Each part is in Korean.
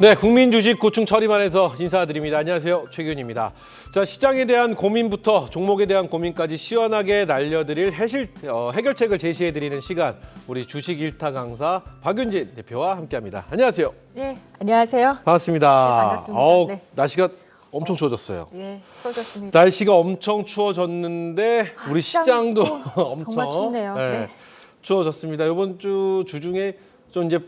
네, 국민주식 고충 처리반에서 인사드립니다. 안녕하세요, 최규현입니다. 자, 시장에 대한 고민부터 종목에 대한 고민까지 시원하게 날려드릴 해결책을 제시해드리는 시간, 우리 주식 1타 강사 박윤진 대표와 함께합니다. 안녕하세요. 네, 안녕하세요. 반갑습니다. 네, 반갑습니다. 네. 날씨가 엄청 추워졌어요. 네, 추워졌습니다. 날씨가 엄청 추워졌는데 우리 시장도 엄청 정말 춥네요. 네. 추워졌습니다. 이번 주 주중에 좀 이제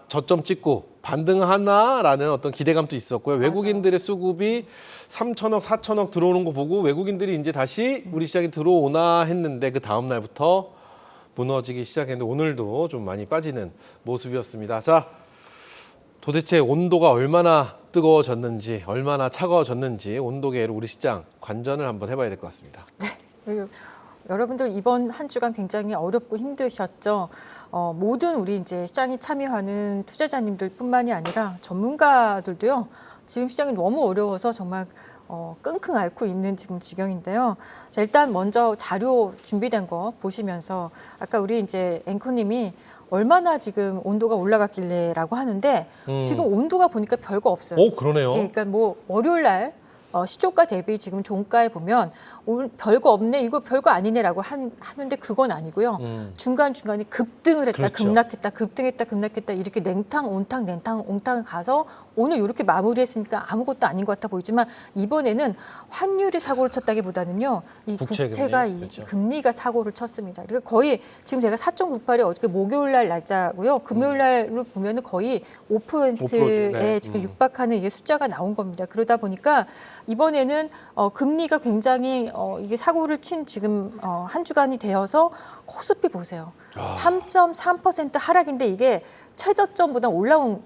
저점 찍고 반등하나라는 어떤 기대감도 있었고요. 맞아요. 외국인들의 수급이 3천억, 4천억 들어오는 거 보고 외국인들이 이제 다시 우리 시장에 들어오나 했는데 그 다음 날부터 무너지기 시작했는데 오늘도 좀 많이 빠지는 모습이었습니다. 자, 도대체 온도가 얼마나 뜨거워졌는지, 얼마나 차가워졌는지 온도계로 우리 시장 관전을 한번 해봐야 될 것 같습니다. 그리고 여러분들 이번 한 주간 굉장히 어렵고 힘드셨죠. 모든 우리 이제 시장에 참여하는 투자자님들뿐만이 아니라 전문가들도요. 지금 시장이 너무 어려워서 정말 끙끙 앓고 있는 지금 지경인데요. 자, 일단 먼저 자료 준비된 거 보시면서 아까 우리 이제 앵커님이 얼마나 지금 온도가 올라갔길래라고 하는데 지금 온도가 보니까 별거 없어요. 오, 그러네요. 예, 그러니까 뭐 월요일 날 시초가 대비 지금 종가에 보면 별거 없네, 이거 별거 아니네라고 하는데 그건 아니고요. 중간중간에 급등을 했다, 그렇죠. 급락했다, 급등했다, 급락했다 이렇게 냉탕, 온탕, 냉탕, 온탕 가서 오늘 이렇게 마무리했으니까 아무것도 아닌 것 같아 보이지만 이번에는 환율이 사고를 쳤다기보다는요. 이 국채가 이 그렇죠. 금리가 사고를 쳤습니다. 그러니까 거의 지금 제가 4.98이 어저께 목요일 날 날짜고요. 금요일 날로 보면은 거의 5%에 네. 지금 육박하는 이제 숫자가 나온 겁니다. 그러다 보니까 이번에는 금리가 굉장히 이게 사고를 친 지금 한 주간이 되어서 코스피 보세요. 3.3% 하락인데 이게 최저점보다 올라온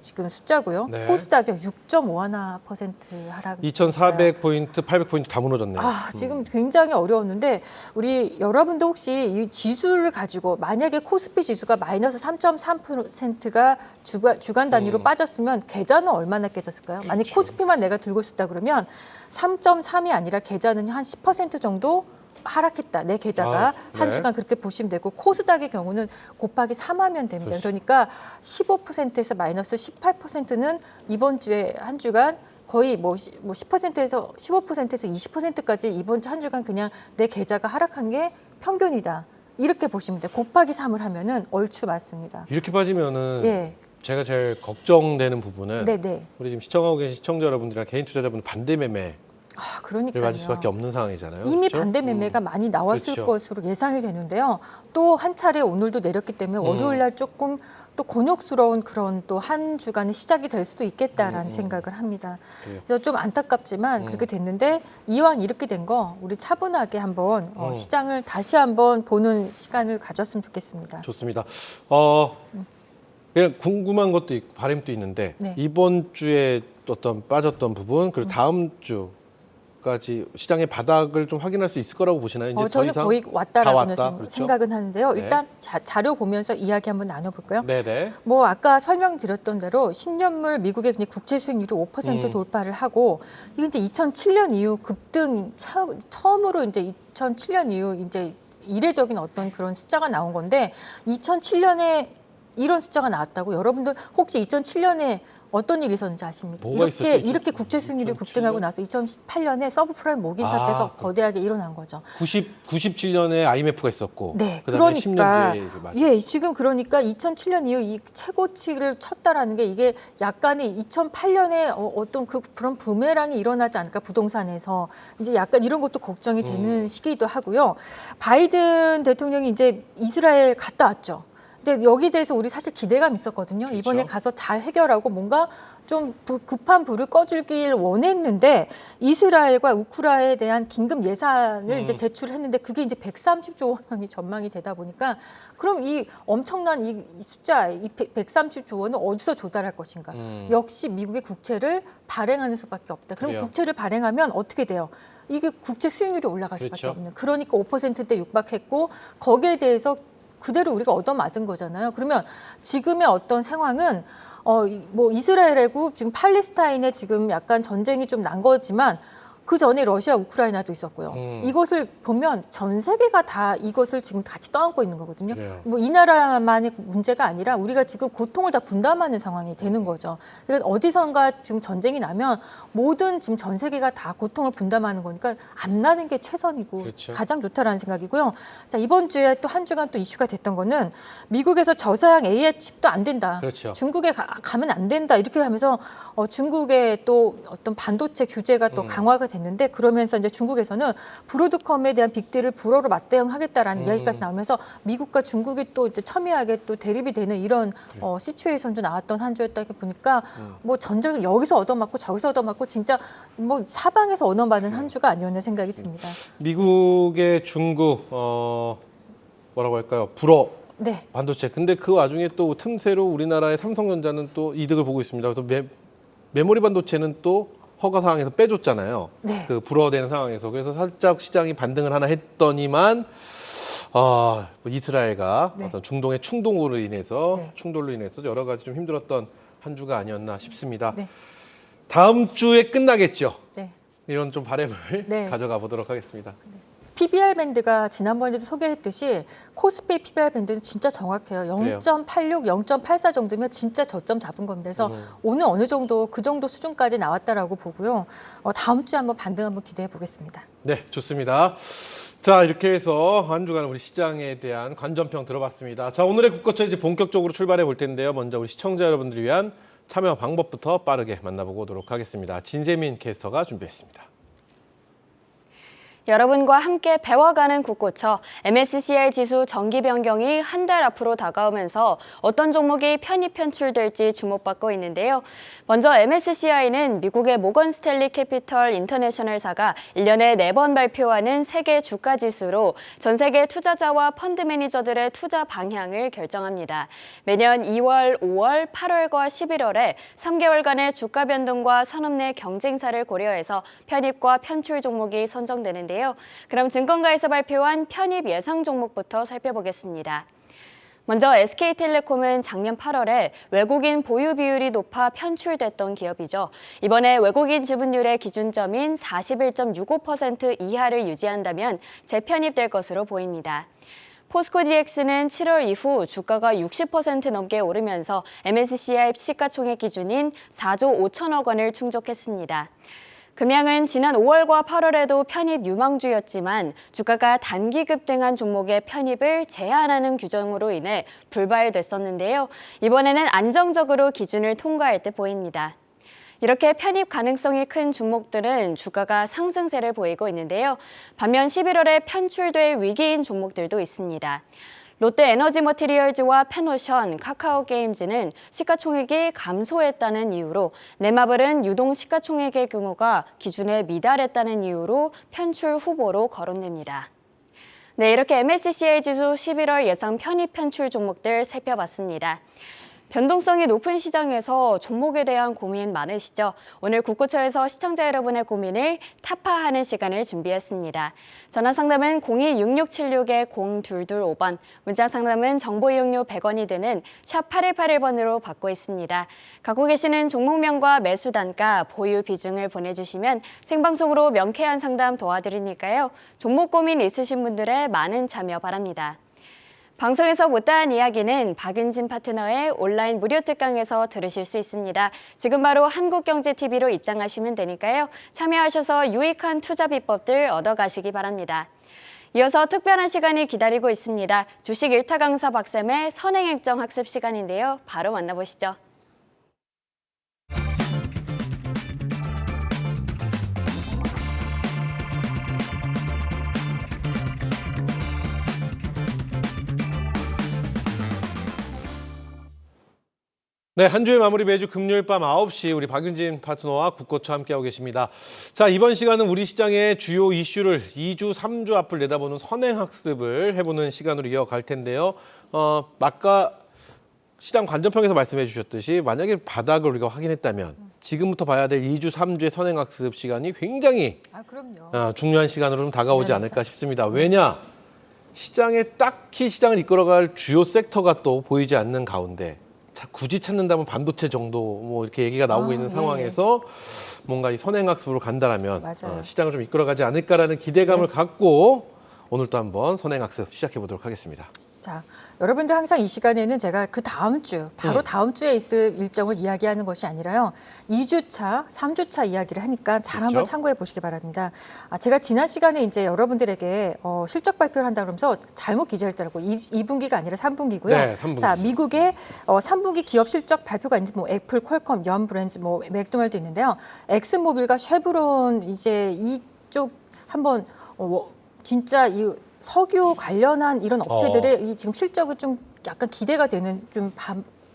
지금 숫자고요. 네. 코스닥이 6.51% 하락. 2,400포인트, 800포인트 다 무너졌네요. 지금 굉장히 어려웠는데 우리 여러분도 혹시 이 지수를 가지고 만약에 코스피 지수가 마이너스 3.3%가 주간 단위로 빠졌으면 계좌는 얼마나 깨졌을까요? 만약 코스피만 내가 들고 있었다 그러면 3.3이 아니라 계좌는 한 10% 정도 하락했다. 내 계좌가 네. 한 주간 그렇게 보시면 되고 코스닥의 경우는 곱하기 3하면 됩니다. 그렇죠. 그러니까 15%에서 마이너스 18%는 이번 주에 한 주간 거의 뭐 10%에서 15%에서 20%까지 이번 주 한 주간 그냥 내 계좌가 하락한 게 평균이다. 이렇게 보시면 돼요. 곱하기 3을 하면은 얼추 맞습니다. 이렇게 빠지면은 예. 제가 제일 걱정되는 부분은 네네. 우리 지금 시청하고 계신 시청자 여러분들이랑 개인 투자자분들 반대 매매를 그러니까요. 맞을 수밖에 없는 상황이잖아요. 이미 그렇죠? 반대 매매가 많이 나왔을 그렇죠. 것으로 예상이 되는데요. 또 한 차례 오늘도 내렸기 때문에 월요일 날 조금 또 곤욕스러운 그런 또 한 주간의 시작이 될 수도 있겠다라는 생각을 합니다. 네. 그래서 좀 안타깝지만 그렇게 됐는데 이왕 이렇게 된 거 우리 차분하게 한번 시장을 다시 한번 보는 시간을 가졌으면 좋겠습니다. 좋습니다. 그냥 궁금한 것도 있고 바람도 있는데 네. 이번 주에 어떤 빠졌던 부분 그리고 다음 주까지 시장의 바닥을 좀 확인할 수 있을 거라고 보시나요? 이제 더 저는 이상 거의 왔다라고는 다 왔다, 그렇죠? 생각은 하는데요. 네. 일단 자료 보면서 이야기 한번 나눠볼까요? 네네. 뭐 아까 설명드렸던 대로 10년물 미국의 그냥 국채 수익률이 5% 돌파를 하고 이게 이제 2007년 이후 급등 처음으로 이제 2007년 이후 이제 이례적인 어떤 그런 숫자가 나온 건데 2007년에 이런 숫자가 나왔다고 여러분들 혹시 2007년에 어떤 일이 있었는지 아십니까? 뭐가 있었죠? 이렇게 국채 수익률이 2007년? 급등하고 나서 2008년에 서브프라임 모기 사태가 거대하게 일어난 거죠. 97년에 IMF가 있었고 네, 그다음에 그러니까 10년 뒤에 이제 예, 지금 그러니까 2007년 이후 이 최고치를 쳤다라는 게 이게 약간의 2008년에 어떤 그런 부메랑이 일어나지 않을까 부동산에서 이제 약간 이런 것도 걱정이 되는 시기이기도 하고요. 바이든 대통령이 이제 이스라엘 갔다 왔죠. 근데 여기에 대해서 우리 사실 기대감 있었거든요. 그렇죠. 이번에 가서 잘 해결하고 뭔가 좀 급한 불을 꺼주길 원했는데 이스라엘과 우크라이나에 대한 긴급 예산을 이제 제출했는데 그게 이제 130조 원이 전망이 되다 보니까 그럼 이 엄청난 이 숫자, 이 130조 원을 어디서 조달할 것인가? 역시 미국의 국채를 발행하는 수밖에 없다. 그럼 그래요. 국채를 발행하면 어떻게 돼요? 이게 국채 수익률이 올라갈 수밖에 그렇죠. 없는. 그러니까 5%대 육박했고 거기에 대해서 그대로 우리가 얻어맞은 거잖아요. 그러면 지금의 어떤 상황은 뭐 이스라엘하고 지금 팔레스타인에 지금 약간 전쟁이 좀 난 거지만 그 전에 러시아, 우크라이나도 있었고요. 이것을 보면 전 세계가 다 이것을 지금 같이 떠안고 있는 거거든요. 그래요. 뭐 이 나라만의 문제가 아니라 우리가 지금 고통을 다 분담하는 상황이 되는 거죠. 그래서 어디선가 지금 전쟁이 나면 모든 지금 전 세계가 다 고통을 분담하는 거니까 안 나는 게 최선이고 그렇죠. 가장 좋다라는 생각이고요. 자, 이번 주에 또 한 주간 또 이슈가 됐던 거는 미국에서 저사양 AI 칩도 안 된다. 그렇죠. 중국에 가면 안 된다. 이렇게 하면서 중국의 또 어떤 반도체 규제가 또 강화가 됐는데 그러면서 이제 중국에서는 브로드컴에 대한 빅딜을 불어로 맞대응하겠다라는 이야기까지 나오면서 미국과 중국이 또 이제 첨예하게 또 대립이 되는 이런 시츄에이션도 나왔던 한 주였다 보니까 뭐 전쟁을 여기서 얻어맞고 저기서 얻어맞고 진짜 뭐 사방에서 얻어맞은 한 주가 아니었나 생각이 듭니다. 미국의 중국 뭐라고 할까요? 불어 네. 반도체. 근데 그 와중에 또 틈새로 우리나라의 삼성전자는 또 이득을 보고 있습니다. 그래서 메모리 반도체는 또 허가 사항에서 빼줬잖아요. 네. 그 불어되는 상황에서. 그래서 살짝 시장이 반등을 하나 했더니만 뭐 이스라엘과 네. 어떤 중동의 충돌로 네. 인해서 여러 가지 좀 힘들었던 한 주가 아니었나 싶습니다. 네. 다음 주에 끝나겠죠. 네. 이런 좀 바람을 네. 가져가 보도록 하겠습니다. PBR 밴드가 지난번에도 소개했듯이 코스피 PBR 밴드는 진짜 정확해요. 0.86, 0.84 정도면 진짜 저점 잡은 겁니다. 그래서 오늘 어느 정도 그 정도 수준까지 나왔다라고 보고요. 다음 주에 한번 반등 한번 기대해 보겠습니다. 네, 좋습니다. 자, 이렇게 해서 한 주간 우리 시장에 대한 관전평 들어봤습니다. 자, 오늘의 국거처 이제 본격적으로 출발해 볼 텐데요. 먼저 우리 시청자 여러분들을 위한 참여 방법부터 빠르게 만나보고 오도록 하겠습니다. 진세민 캐스터가 준비했습니다. 여러분과 함께 배워가는 국고처 MSCI 지수 정기 변경이 한 달 앞으로 다가오면서 어떤 종목이 편입 편출될지 주목받고 있는데요. 먼저 MSCI는 미국의 모건 스탠리 캐피털 인터내셔널사가 1년에 4번 발표하는 세계 주가 지수로 전 세계 투자자와 펀드 매니저들의 투자 방향을 결정합니다. 매년 2월, 5월, 8월과 11월에 3개월간의 주가 변동과 산업 내 경쟁사를 고려해서 편입과 편출 종목이 선정되는데요. 그럼 증권가에서 발표한 편입 예상 종목부터 살펴보겠습니다. 먼저 SK텔레콤은 작년 8월에 외국인 보유 비율이 높아 편출됐던 기업이죠. 이번에 외국인 지분율의 기준점인 41.65% 이하를 유지한다면 재편입될 것으로 보입니다. 포스코 DX는 7월 이후 주가가 60% 넘게 오르면서 MSCI 시가총액 기준인 4조 5천억 원을 충족했습니다. 금양은 지난 5월과 8월에도 편입 유망주였지만 주가가 단기 급등한 종목의 편입을 제한하는 규정으로 인해 불발됐었는데요. 이번에는 안정적으로 기준을 통과할 듯 보입니다. 이렇게 편입 가능성이 큰 종목들은 주가가 상승세를 보이고 있는데요. 반면 11월에 편출될 위기인 종목들도 있습니다. 롯데 에너지 머티리얼즈와 페노션, 카카오게임즈는 시가총액이 감소했다는 이유로, 넷마블은 유동 시가총액의 규모가 기준에 미달했다는 이유로 편출 후보로 거론됩니다. 네, 이렇게 MSCI 지수 11월 예상 편입 편출 종목들 살펴봤습니다. 변동성이 높은 시장에서 종목에 대한 고민 많으시죠? 오늘 국고처에서 시청자 여러분의 고민을 타파하는 시간을 준비했습니다. 전화 상담은 026676-0225번, 문자 상담은 정보 이용료 100원이 드는 샵 8181번으로 받고 있습니다. 갖고 계시는 종목명과 매수 단가, 보유 비중을 보내주시면 생방송으로 명쾌한 상담 도와드리니까요. 종목 고민 있으신 분들의 많은 참여 바랍니다. 방송에서 못다한 이야기는 박윤진 파트너의 온라인 무료 특강에서 들으실 수 있습니다. 지금 바로 한국경제TV로 입장하시면 되니까요. 참여하셔서 유익한 투자 비법들 얻어가시기 바랍니다. 이어서 특별한 시간이 기다리고 있습니다. 주식 1타 강사 박쌤의 선행행정 학습 시간인데요. 바로 만나보시죠. 네, 한 주의 마무리 매주 금요일 밤 9시 우리 박윤진 파트너와 국고처 함께하고 계십니다. 자, 이번 시간은 우리 시장의 주요 이슈를 2주, 3주 앞을 내다보는 선행학습을 해보는 시간으로 이어갈 텐데요. 아까 시장 관전평에서 말씀해 주셨듯이 만약에 바닥을 우리가 확인했다면 지금부터 봐야 될 2주, 3주의 선행학습 시간이 굉장히 그럼요. 중요한 시간으로 좀 다가오지 네, 않을까 싶습니다. 왜냐? 시장에 딱히 시장을 이끌어갈 주요 섹터가 또 보이지 않는 가운데 굳이 찾는다면 반도체 정도 뭐 이렇게 얘기가 나오고 있는 예. 상황에서 뭔가 이 선행학습으로 간다라면 맞아요. 시장을 좀 이끌어가지 않을까라는 기대감을 갖고 오늘 또 한번 선행학습 시작해 보도록 하겠습니다. 자, 여러분들 항상 이 시간에는 제가 그 다음 주, 바로 다음 주에 있을 일정을 이야기하는 것이 아니라요. 2주차, 3주차 이야기를 하니까 잘 한번 그렇죠? 참고해 보시기 바랍니다. 제가 지난 시간에 이제 여러분들에게 실적 발표를 한다 그러면서 잘못 기재했더라고요. 2분기가 아니라 3분기고요. 네, 3분기. 자, 미국의 3분기 기업 실적 발표가 있는데 뭐 애플, 퀄컴, 연브랜드, 뭐 맥도날드 있는데요. 엑슨모빌과 쉐브론 이제 이쪽 한번 진짜 이 석유 관련한 이런 업체들의 이 지금 실적이 좀 약간 기대가 되는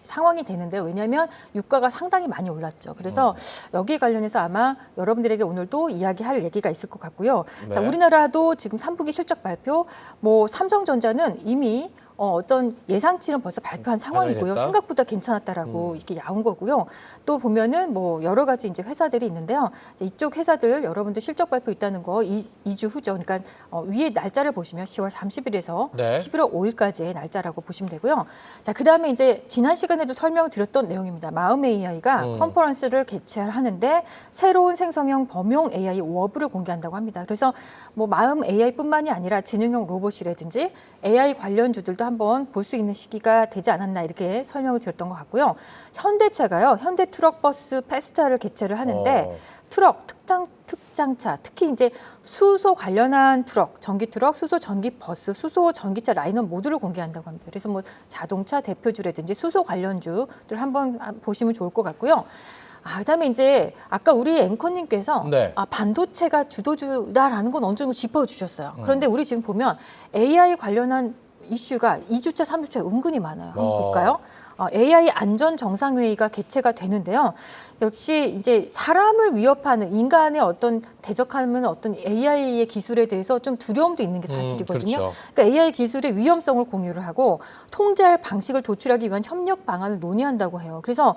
상황이 되는데요. 왜냐하면 유가가 상당히 많이 올랐죠. 그래서 여기 관련해서 아마 여러분들에게 오늘도 이야기할 얘기가 있을 것 같고요. 네. 자, 우리나라도 지금 3분기 실적 발표, 뭐 삼성전자는 이미 어떤 예상치는 벌써 발표한 상황이고요. 됐다. 생각보다 괜찮았다라고 이렇게 나온 거고요. 또 보면은 뭐 여러 가지 이제 회사들이 있는데요. 이쪽 회사들 여러분들 실적 발표 있다는 거 2주 후죠. 그러니까 위에 날짜를 보시면 10월 30일에서 네. 11월 5일까지의 날짜라고 보시면 되고요. 자, 그다음에 이제 지난 시간에도 설명드렸던 내용입니다. 마음 AI가 컨퍼런스를 개최하는데 새로운 생성형 범용 AI 워브를 공개한다고 합니다. 그래서 뭐 마음 AI뿐만이 아니라 지능형 로봇이라든지 AI 관련주들도 한번 볼 수 있는 시기가 되지 않았나 이렇게 설명을 드렸던 것 같고요. 현대차가요. 현대 트럭버스 페스타를 개최를 하는데 트럭, 특장차, 특히 이제 수소 관련한 트럭, 전기 트럭, 수소 전기 버스, 수소 전기차 라인업 모두를 공개한다고 합니다. 그래서 뭐 자동차 대표주라든지 수소 관련주들 한번 보시면 좋을 것 같고요. 그다음에 이제 아까 우리 앵커님께서 네. 반도체가 주도주다라는 건 어느 정도 짚어주셨어요. 그런데 우리 지금 보면 AI 관련한 이슈가 2주차, 3주차 은근히 많아요. 한번 볼까요? AI 안전 정상회의가 개최가 되는데요. 역시 이제 사람을 위협하는 인간의 어떤 대적하는 어떤 AI의 기술에 대해서 좀 두려움도 있는 게 사실이거든요. 그렇죠. 그러니까 AI 기술의 위험성을 공유를 하고 통제할 방식을 도출하기 위한 협력 방안을 논의한다고 해요. 그래서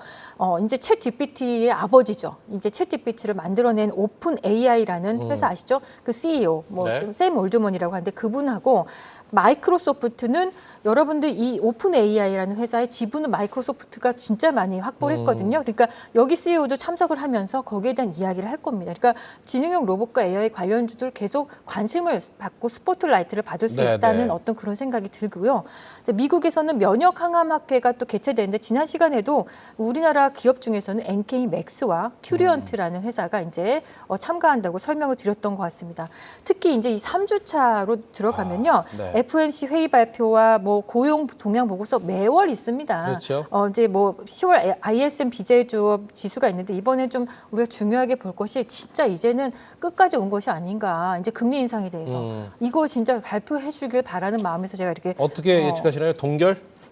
이제 챗 GPT의 아버지죠. 이제 챗 GPT를 만들어낸 오픈 AI라는 회사 아시죠? 그 CEO 네. 샘 올드먼이라고 하는데 그분하고 마이크로소프트는 여러분들 이 오픈 AI라는 회사의 지분은 마이크로소프트가 진짜 많이 확보를 했거든요. 그러니까 여기 CEO도 참석을 하면서 거기에 대한 이야기를 할 겁니다. 그러니까 지능형 로봇과 AI 관련주들 계속 관심을 받고 스포트라이트를 받을 수 네, 있다는 네. 어떤 그런 생각이 들고요. 이제 미국에서는 면역 항암학회가 또 개최되는데 지난 시간에도 우리나라 기업 중에서는 NK 맥스와 큐리언트라는 회사가 이제 참가한다고 설명을 드렸던 것 같습니다. 특히 이제 이 3주차로 들어가면요. 네. FOMC 회의 발표와 뭐 고용 동향 보고서 매월 있습니다. 그렇죠. 이제 뭐 10월 ISM 비제조업 지수가 있는데 이번에 좀 우리가 중요하게 볼 것이 진짜 이제는 끝까지 온 것이 아닌가. 이제 금리 인상에 대해서 이거 진짜 발표해 주길 바라는 마음에서 제가 이렇게 어떻게 예측하시나요?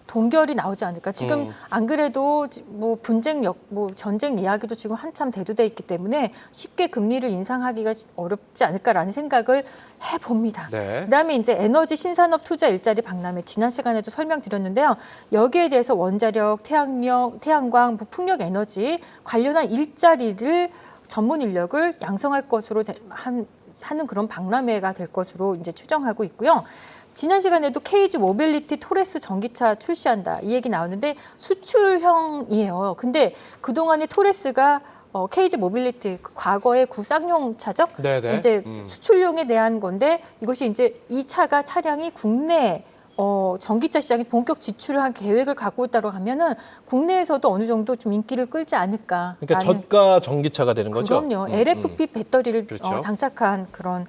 동결이 나오지 않을까. 지금 안 그래도 뭐 뭐 전쟁 이야기도 지금 한참 대두돼 있기 때문에 쉽게 금리를 인상하기가 어렵지 않을까라는 생각을 해봅니다. 네. 그다음에 이제 에너지 신산업 투자 일자리 박람회 지난 시간에도 설명드렸는데요. 여기에 대해서 원자력, 태양광, 뭐 풍력 에너지 관련한 일자리를 전문 인력을 양성할 것으로 하는 그런 박람회가 될 것으로 이제 추정하고 있고요. 지난 시간에도 KG 모빌리티 토레스 전기차 출시한다 이 얘기 나오는데 수출형이에요. 근데 그동안에 토레스가 KG 모빌리티 과거의 구쌍용 차죠. 네네. 이제 수출용에 대한 건데 이것이 이제 이 차가 차량이 국내 전기차 시장에 본격 진출을 할 계획을 갖고 있다고 하면은 국내에서도 어느 정도 좀 인기를 끌지 않을까. 그러니까 저가 전기차가 되는 거죠? 그럼요. LFP 배터리를 그렇죠. 장착한 그런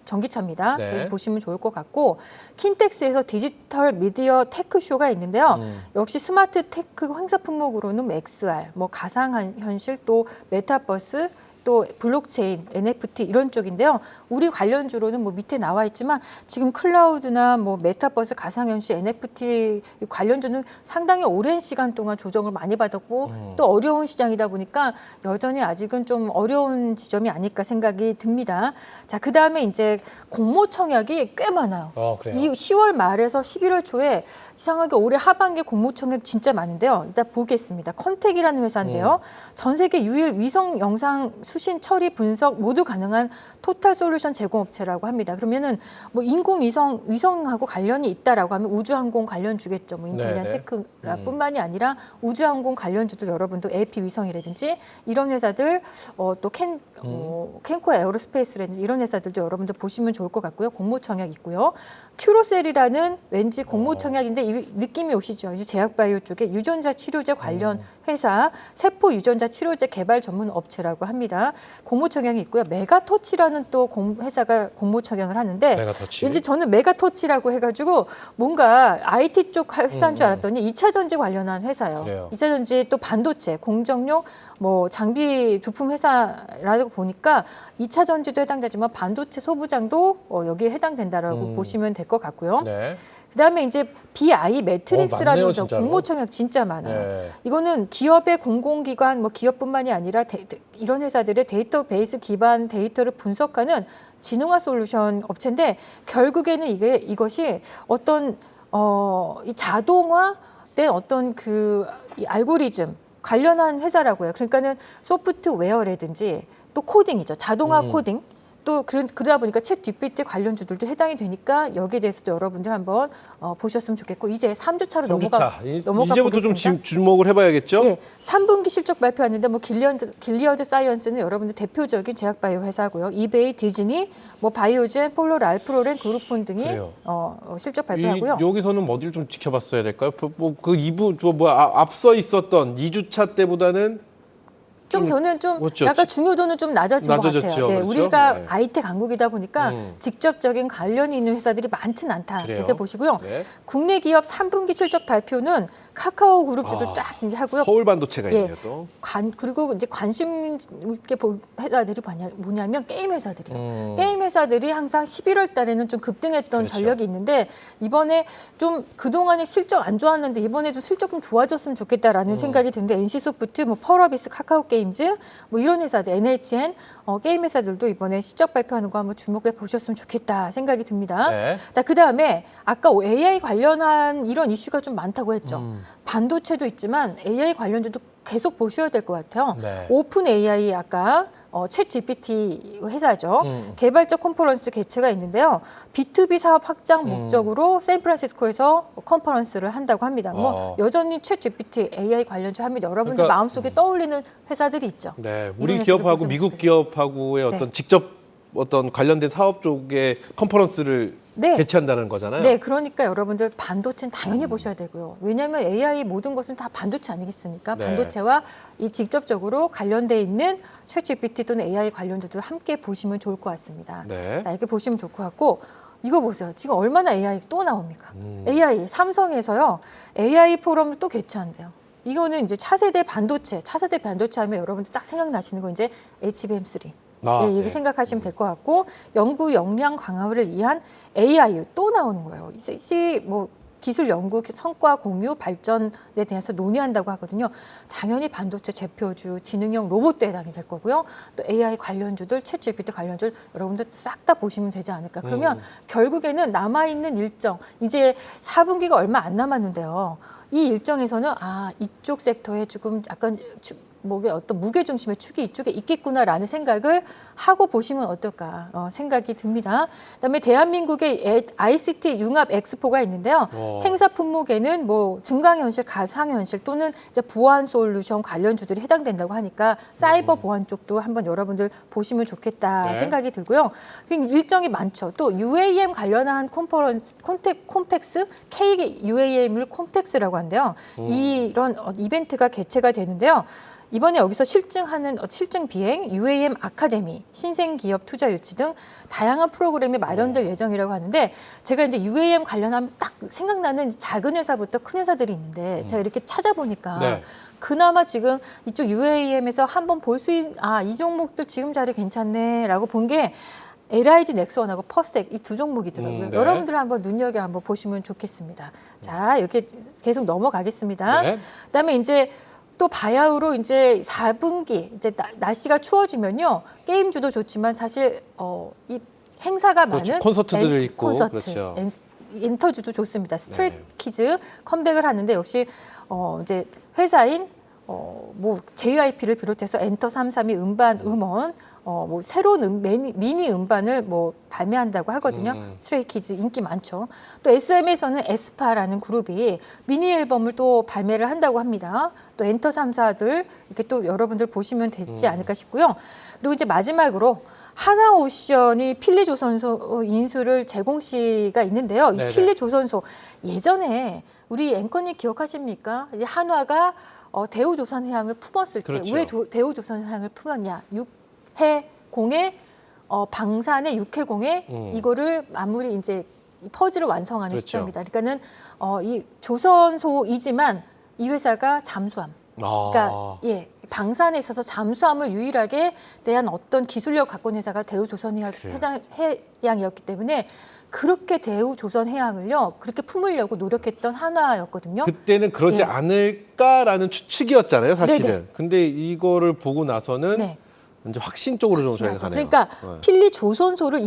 전기차입니다. 네. 그래서 보시면 좋을 것 같고 킨텍스에서 디지털 미디어 테크쇼가 있는데요. 역시 스마트 테크 행사 품목으로는 XR, 뭐 가상현실 또 메타버스 또 블록체인, NFT 이런 쪽인데요. 우리 관련주로는 뭐 밑에 나와 있지만 지금 클라우드나 뭐 메타버스, 가상현실, NFT 관련주는 상당히 오랜 시간 동안 조정을 많이 받았고 또 어려운 시장이다 보니까 여전히 아직은 좀 어려운 지점이 아닐까 생각이 듭니다. 자, 그다음에 이제 공모 청약이 꽤 많아요. 그래요? 이 10월 말에서 11월 초에 이상하게 올해 하반기에 공모 청약 진짜 많은데요. 일단 보겠습니다. 컨택이라는 회사인데요. 전 세계 유일 위성 영상 수신, 처리, 분석 모두 가능한 토탈 솔루션 제공업체라고 합니다. 그러면은 뭐 위성하고 관련이 있다라고 하면 우주항공 관련주겠죠. 뭐 인텔리안 네네. 테크뿐만이 아니라 우주항공 관련주도 여러분도 AP 위성이라든지 이런 회사들 또 캔코 에어로스페이스라든지 이런 회사들도 여러분들 보시면 좋을 것 같고요. 공모청약 있고요. 큐로셀이라는 왠지 공모청약인데 이 느낌이 오시죠. 이제 제약바이오 쪽에 유전자 치료제 관련 회사, 세포 유전자 치료제 개발 전문 업체라고 합니다. 공모청약이 있고요. 메가터치라는 또 회사가 공모청약을 하는데 메가터치. 왠지 저는 메가터치라고 해가지고 뭔가 IT 쪽 회사인 줄 알았더니 2차 전지 관련한 회사예요. 그래요. 2차 전지 또 반도체, 공정용 뭐 장비 부품 회사라고 보니까 2차 전지도 해당되지만 반도체 소부장도 여기에 해당된다라고 보시면 될 것 같고요. 네. 그다음에 이제 BI 매트릭스라는 많네요, 진짜로. 공모청약 진짜 많아요. 네. 이거는 기업의 공공기관, 뭐 기업뿐만이 아니라 이런 회사들의 데이터베이스 기반 데이터를 분석하는 진흥화 솔루션 업체인데 결국에는 이것이 어떤 이 자동화된 어떤 이 알고리즘 관련한 회사라고요. 그러니까는 소프트웨어라든지 또 코딩이죠. 자동화 코딩. 또 그러다 보니까 챗 GPT 관련주들도 해당이 되니까 여기에 대해서도 여러분들 한번 보셨으면 좋겠고 이제 3주차로 넘어가 이제부터 보겠습니다. 좀 주목을 해봐야겠죠? 예, 3분기 실적 발표하는데 뭐 길리어드 사이언스는 여러분들 대표적인 제약바이오 회사고요. 이베이, 디즈니, 뭐 바이오젠, 폴로, 알프로렌, 그룹폰 등이 그래요. 실적 발표하고요. 여기서는 어디를 좀 지켜봤어야 될까요? 앞서 있었던 2주차 때보다는 저는 좀 그렇죠. 약간 중요도는 좀 낮아진 것 낮아졌죠. 같아요. 네, 그렇죠? 우리가 네. IT 강국이다 보니까 직접적인 관련이 있는 회사들이 많지는 않다. 그래요. 이렇게 보시고요. 네. 국내 기업 3분기 실적 발표는 카카오 그룹주도 쫙 이제 하고요. 서울 반도체가 예. 있네요 또. 그리고 이제 관심 있게 볼 회사들이 뭐냐면 게임 회사들이에요. 게임 회사들이 항상 11월 달에는 좀 급등했던 그렇죠. 전력이 있는데 이번에 좀 그동안에 실적 안 좋았는데 이번에 좀 실적 좀 좋아졌으면 좋겠다라는 생각이 드는데 NC소프트, 뭐 펄어비스, 카카오 게임즈 뭐 이런 회사들, NHN 게임 회사들도 이번에 실적 발표하는 거 한번 주목해 보셨으면 좋겠다 생각이 듭니다. 네. 자, 그다음에 아까 AI 관련한 이런 이슈가 좀 많다고 했죠. 반도체도 있지만 AI 관련주도 계속 보셔야 될 것 같아요. 네. 오픈 AI 아까 챗 GPT 회사죠. 개발자 컨퍼런스 개최가 있는데요. B2B 사업 확장 목적으로 샌프란시스코에서 컨퍼런스를 한다고 합니다. 뭐 여전히 챗 GPT AI 관련주 하면 여러분들 그러니까, 마음속에 떠올리는 회사들이 있죠. 네, 이런 우리 회사들 기업하고 보시면 미국 좋겠어요. 기업하고의 네. 어떤 직접 어떤 관련된 사업 쪽의 컨퍼런스를 네. 개최한다는 거잖아요. 네, 그러니까 여러분들 반도체는 당연히 보셔야 되고요. 왜냐하면 AI 모든 것은 다 반도체 아니겠습니까? 네. 반도체와 이 직접적으로 관련돼 있는 챗GPT 또는 AI 관련주도 함께 보시면 좋을 것 같습니다. 네. 자, 이렇게 보시면 좋을 것 같고 이거 보세요. 지금 얼마나 AI 또 나옵니까? AI 삼성에서요. AI 포럼을 또 개최한대요. 이거는 이제 차세대 반도체 하면 여러분들 딱 생각나시는 거 이제 HBM3. 예, 이렇게 네. 생각하시면 될 것 같고 연구 역량 강화를 위한 AI 또 나오는 거예요. 뭐 기술 연구 성과 공유 발전에 대해서 논의한다고 하거든요. 당연히 반도체 제표주, 지능형 로봇도 해당이 될 거고요. 또 AI 관련주들, 챗GPT 관련주들 여러분들 싹 다 보시면 되지 않을까. 그러면 결국에는 남아있는 일정, 이제 4분기가 얼마 안 남았는데요. 이 일정에서는 이쪽 섹터에 조금 약간 어떤 무게중심의 축이 이쪽에 있겠구나라는 생각을 하고 보시면 어떨까 생각이 듭니다. 그다음에 대한민국의 ICT 융합 엑스포가 있는데요. 행사 품목에는 뭐 증강현실, 가상현실 또는 이제 보안 솔루션 관련주들이 해당된다고 하니까 사이버 보안 쪽도 한번 여러분들 보시면 좋겠다 네. 생각이 들고요. 일정이 많죠. 또 UAM 관련한 컨퍼런스, 콤팩스, KUAM을 콤팩스라고 한대요. 이런 이벤트가 개최가 되는데요. 이번에 여기서 실증 비행, UAM 아카데미, 신생기업 투자 유치 등 다양한 프로그램이 마련될 예정이라고 하는데 제가 이제 UAM 관련하면 딱 생각나는 작은 회사부터 큰 회사들이 있는데 제가 이렇게 찾아보니까 네. 그나마 지금 이쪽 UAM에서 한번 볼 수 있는 이 종목들 지금 자리 괜찮네라고 본 게 LIG 넥스원하고 퍼섹 이 두 종목이더라고요. 네. 여러분들 한번 한번 보시면 좋겠습니다. 자, 이렇게 계속 넘어가겠습니다. 네. 그다음에 이제 또 바야흐로 이제 4분기 이제 날씨가 추워지면요 게임주도 좋지만 사실 이 행사가 그렇죠. 많은 콘서트들 있고 콘서트, 그렇죠. 엔터주도 좋습니다. 스트레이트 네. 키즈 컴백을 하는데 역시 이제 회사인 뭐 JYP를 비롯해서 엔터 332 음반 음원 뭐 새로운 미니 음반을 뭐 발매한다고 하거든요. 스트레이키즈 인기 많죠. 또 SM에서는 에스파라는 그룹이 미니 앨범을 또 발매를 한다고 합니다. 또 엔터 3사들 이렇게 또 여러분들 보시면 되지 않을까 싶고요. 그리고 이제 마지막으로 하나오션이 필리조선소 인수를 제공 시가 있는데요. 이 네네. 필리조선소 예전에 우리 앵커님 기억하십니까? 이제 한화가 대우조선해양을 품었을 때 그렇죠. 왜 대우조선해양을 품었냐? 육해공에 방산의 육해공에 이거를 마무리 이제 이 퍼즐을 완성하는 그렇죠. 시점이다. 그러니까는 이 조선소이지만 이 회사가 잠수함. 그러니까 예, 방산에 있어서 잠수함을 유일하게 대한 어떤 기술력 갖고 있는 회사가 대우조선해양이었기 때문에 그렇게 대우조선해양을요 그렇게 품으려고 노력했던 한화였거든요. 그때는 그러지 예. 않을까라는 추측이었잖아요, 사실은. 네네. 근데 이거를 보고 나서는 네. 이제 확신적으로 좀 저희가 가네요. 그러니까 네. 필리조선소를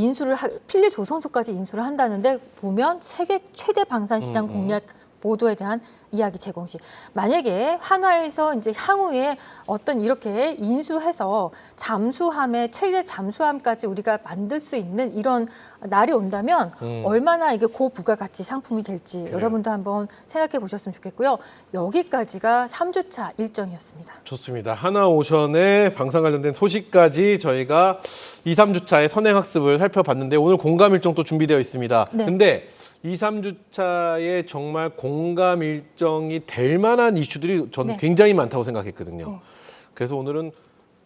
필리조선소까지 인수를 한다는데 보면 세계 최대 방산 시장 공략 보도에 대한 이야기 제공 시 만약에 한화에서 이제 향후에 어떤 이렇게 인수해서 잠수함의 최대 잠수함까지 우리가 만들 수 있는 이런 날이 온다면 얼마나 이게 고부가가치 상품이 될지 그래요. 여러분도 한번 생각해 보셨으면 좋겠고요. 여기까지가 3주차 일정이었습니다. 좋습니다. 하나오션의 방산 관련된 소식까지 저희가 2, 3주차의 선행학습을 살펴봤는데 오늘 공감 일정 또 준비되어 있습니다. 네. 근데 2, 3주차에 정말 공감 일정이 될 만한 이슈들이 저는 네. 굉장히 많다고 생각했거든요. 네. 그래서 오늘은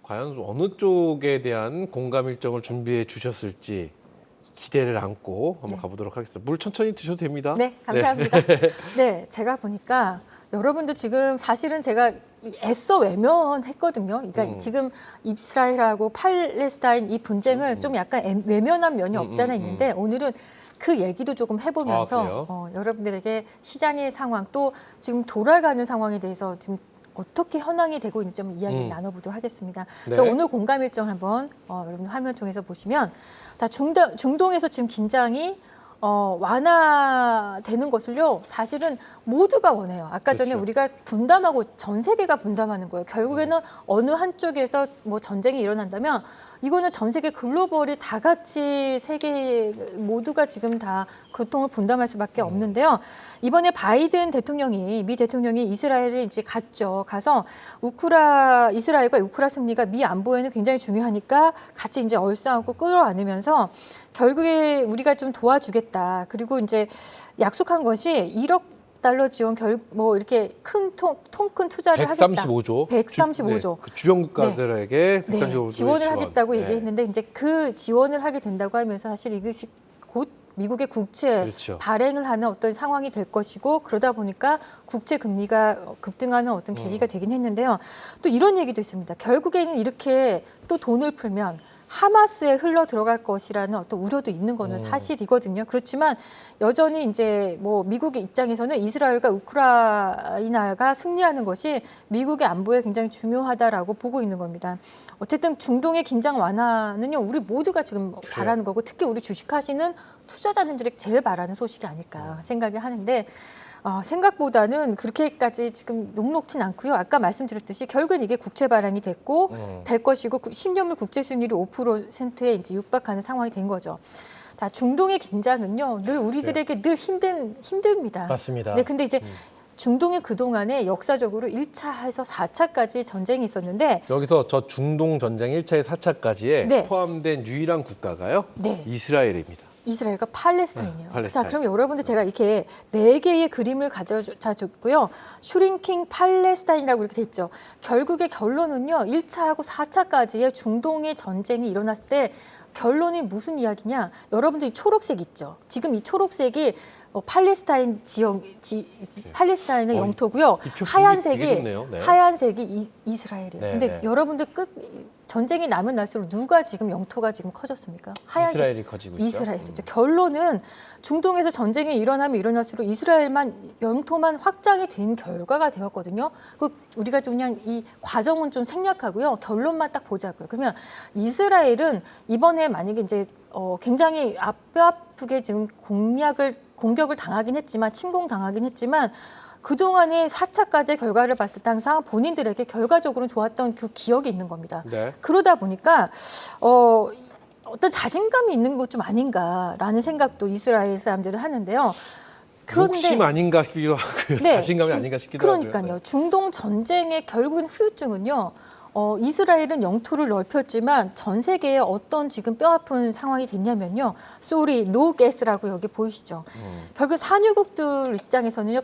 과연 어느 쪽에 대한 공감 일정을 준비해 주셨을지 기대를 안고 한번 네. 가보도록 하겠습니다. 물 천천히 드셔도 됩니다. 네, 감사합니다. 네, 제가 보니까 여러분도 지금 사실은 제가 애써 외면했거든요. 그러니까 지금 이스라엘하고 팔레스타인 이 분쟁을 좀 약간 외면한 면이 없잖아 있는데 오늘은 그 얘기도 조금 해보면서 그래요? 여러분들에게 시장의 상황 또 지금 돌아가는 상황에 대해서 지금 어떻게 현황이 되고 있는지 좀 이야기를 나눠보도록 하겠습니다. 네. 그래서 오늘 공감 일정 한번 여러분 화면 통해서 보시면 다 중동에서 지금 긴장이 완화되는 것을요 사실은 모두가 원해요. 아까 전에 그렇죠. 우리가 분담하고 전 세계가 분담하는 거예요. 결국에는 어느 한쪽에서 뭐 전쟁이 일어난다면 이거는 전 세계 글로벌이 다 같이 세계 모두가 지금 다 고통을 분담할 수밖에 없는데요. 이번에 바이든 대통령이 미 대통령이 이스라엘에 이제 갔죠. 가서 이스라엘과 우크라 승리가 미 안보에는 굉장히 중요하니까 같이 이제 얼싸안고 끌어안으면서 결국에 우리가 좀 도와주겠다. 그리고 이제 약속한 것이 1억 달러 지원 뭐 이렇게 통 큰 투자를 하겠다. 135조. 135조. 그 주변 국가들에게 135조 네, 지원을 하겠다고 네. 얘기했는데 이제 그 지원을 하게 된다고 하면서 사실 이것이 곧 미국의 국채 그렇죠. 발행을 하는 어떤 상황이 될 것이고 그러다 보니까 국채 금리가 급등하는 어떤 계기가 되긴 했는데요. 또 이런 얘기도 있습니다. 결국에는 이렇게 또 돈을 풀면 하마스에 흘러 들어갈 것이라는 어떤 우려도 있는 거는 사실이거든요. 그렇지만 여전히 이제 뭐 미국의 입장에서는 이스라엘과 우크라이나가 승리하는 것이 미국의 안보에 굉장히 중요하다라고 보고 있는 겁니다. 어쨌든 중동의 긴장 완화는요, 우리 모두가 지금 바라는 거고 특히 우리 주식하시는 투자자님들이 제일 바라는 소식이 아닐까 생각이 하는데 생각보다는 그렇게까지 지금 녹록진 않고요. 아까 말씀드렸듯이 결국은 이게 국채 발행이 됐고 될 것이고 10년물 국채 수익률이 5%에 이제 육박하는 상황이 된 거죠. 다 중동의 긴장은요, 늘 우리들에게 늘 힘듭니다. 맞습니다. 네, 근데 이제 중동이 그동안에 역사적으로 1차에서 4차까지 전쟁이 있었는데 여기서 저 중동 전쟁 1차에 4차까지에 네. 포함된 유일한 국가가요. 네. 이스라엘입니다. 이스라엘과 팔레스타인이에요. 팔레스타인. 자, 그럼 여러분들 제가 이렇게 4개의 그림을 가져다 줬고요. 슈링킹 팔레스타인이라고 이렇게 돼 있죠. 결국의 결론은요. 1차하고 4차까지의 중동의 전쟁이 일어났을 때 결론이 무슨 이야기냐? 여러분들이 초록색 있죠. 지금 이 초록색이 팔레스타인 팔레스타인의 영토고요. 이 표 되게 하얀색이 좋네요. 네. 하얀색이 이스라엘이에요. 네, 근데 네. 여러분들 전쟁이 나면 날수록 누가 지금 영토가 지금 커졌습니까? 하얀색. 이스라엘이 커지고 있죠. 이스라엘이죠. 결론은 중동에서 전쟁이 일어나면 일어날수록 이스라엘만 영토만 확장이 된 결과가 되었거든요. 우리가 좀 그냥 이 과정은 좀 생략하고요. 결론만 딱 보자고요. 그러면 이스라엘은 이번에 만약에 이제 굉장히 아프게 지금 공격을 당하긴 했지만 침공당하긴 했지만 그동안의 4차까지 결과를 봤을 때 항상 본인들에게 결과적으로 좋았던 그 기억이 있는 겁니다. 네. 그러다 보니까 어떤 자신감이 있는 것 좀 아닌가라는 생각도 이스라엘 사람들은 하는데요. 욕심 아닌가 싶기도 하고요. 네, 자신감이 아닌가 싶기도 그러니까요. 하고요. 중동 전쟁의 결국은 후유증은요. 이스라엘은 영토를 넓혔지만 전 세계에 어떤 지금 뼈아픈 상황이 됐냐면요. 소리, 노게스라고 여기 보이시죠. 결국 산유국들 입장에서는요.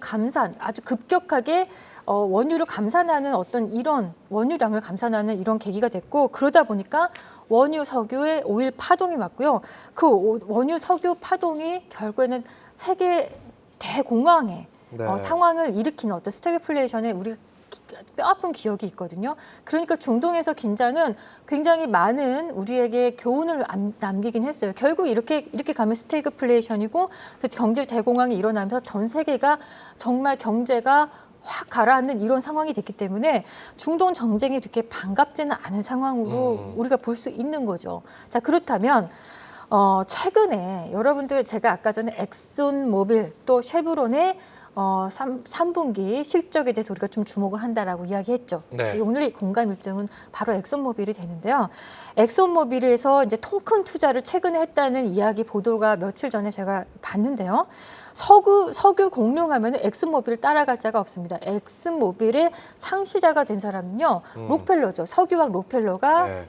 아주 급격하게 원유를 감산하는 어떤 이런 원유량을 감산하는 이런 계기가 됐고 그러다 보니까 원유 석유의 오일 파동이 왔고요. 그 원유 석유 파동이 결국에는 세계 대공황의 네. 상황을 일으키는 어떤 스태그플레이션에 우리가 뼈아픈 기억이 있거든요. 그러니까 중동에서 긴장은 굉장히 많은 우리에게 교훈을 남기긴 했어요. 결국 이렇게 가면 스태그플레이션이고 그 경제 대공황이 일어나면서 전 세계가 정말 경제가 확 가라앉는 이런 상황이 됐기 때문에 중동 전쟁이 이렇게 반갑지는 않은 상황으로 우리가 볼 수 있는 거죠. 자, 그렇다면 최근에 여러분들 제가 아까 전에 엑손모빌 또 쉐브론의 3분기 실적에 대해서 우리가 좀 주목을 한다라고 이야기했죠. 네. 오늘의 공감 일정은 바로 엑손모빌이 되는데요. 엑손모빌에서 이제 통큰 투자를 최근에 했다는 이야기 보도가 며칠 전에 제가 봤는데요. 석유 공룡하면 엑슨모빌을 따라갈 자가 없습니다. 엑슨모빌의 창시자가 된 사람은요. 록펠러죠. 석유왕 록펠러가 네.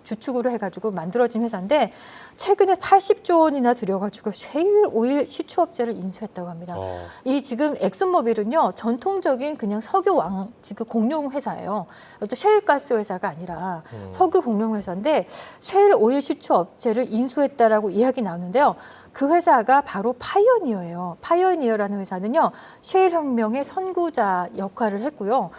주축으로 해가지고 만들어진 회사인데 최근에 80조 원이나 들여가지고 셰일 오일 시추업체를 인수했다고 합니다. 이 지금 엑슨모빌은요 전통적인 그냥 석유왕 지금 공룡 회사예요. 또 셰일가스 회사가 아니라 석유 공룡 회사인데 셰일 오일 시추업체를 인수했다라고 이야기 나오는데요. 그 회사가 바로 파이어니어예요. 파이어니어라는 회사는요 셰일 혁명의 선구자 역할을 했고요.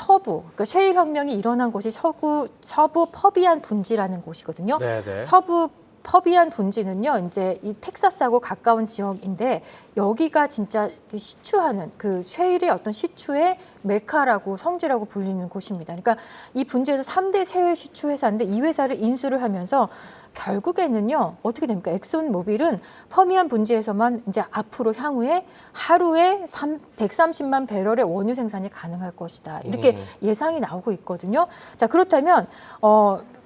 그러니까 셰일 혁명이 일어난 곳이 서부 퍼비안 분지라는 곳이거든요. 네네. 서부 퍼비안 분지는요, 이제 이 텍사스하고 가까운 지역인데 여기가 진짜 시추하는 그 셰일의 어떤 시추의 메카라고 성지라고 불리는 곳입니다. 그러니까 이 분지에서 3대 셰일 시추 회사인데 이 회사를 인수를 하면서 결국에는요 어떻게 됩니까? 엑손모빌은 퍼미안 분지에서만 이제 앞으로 향후에 하루에 130만 배럴의 원유 생산이 가능할 것이다. 이렇게 예상이 나오고 있거든요. 자, 그렇다면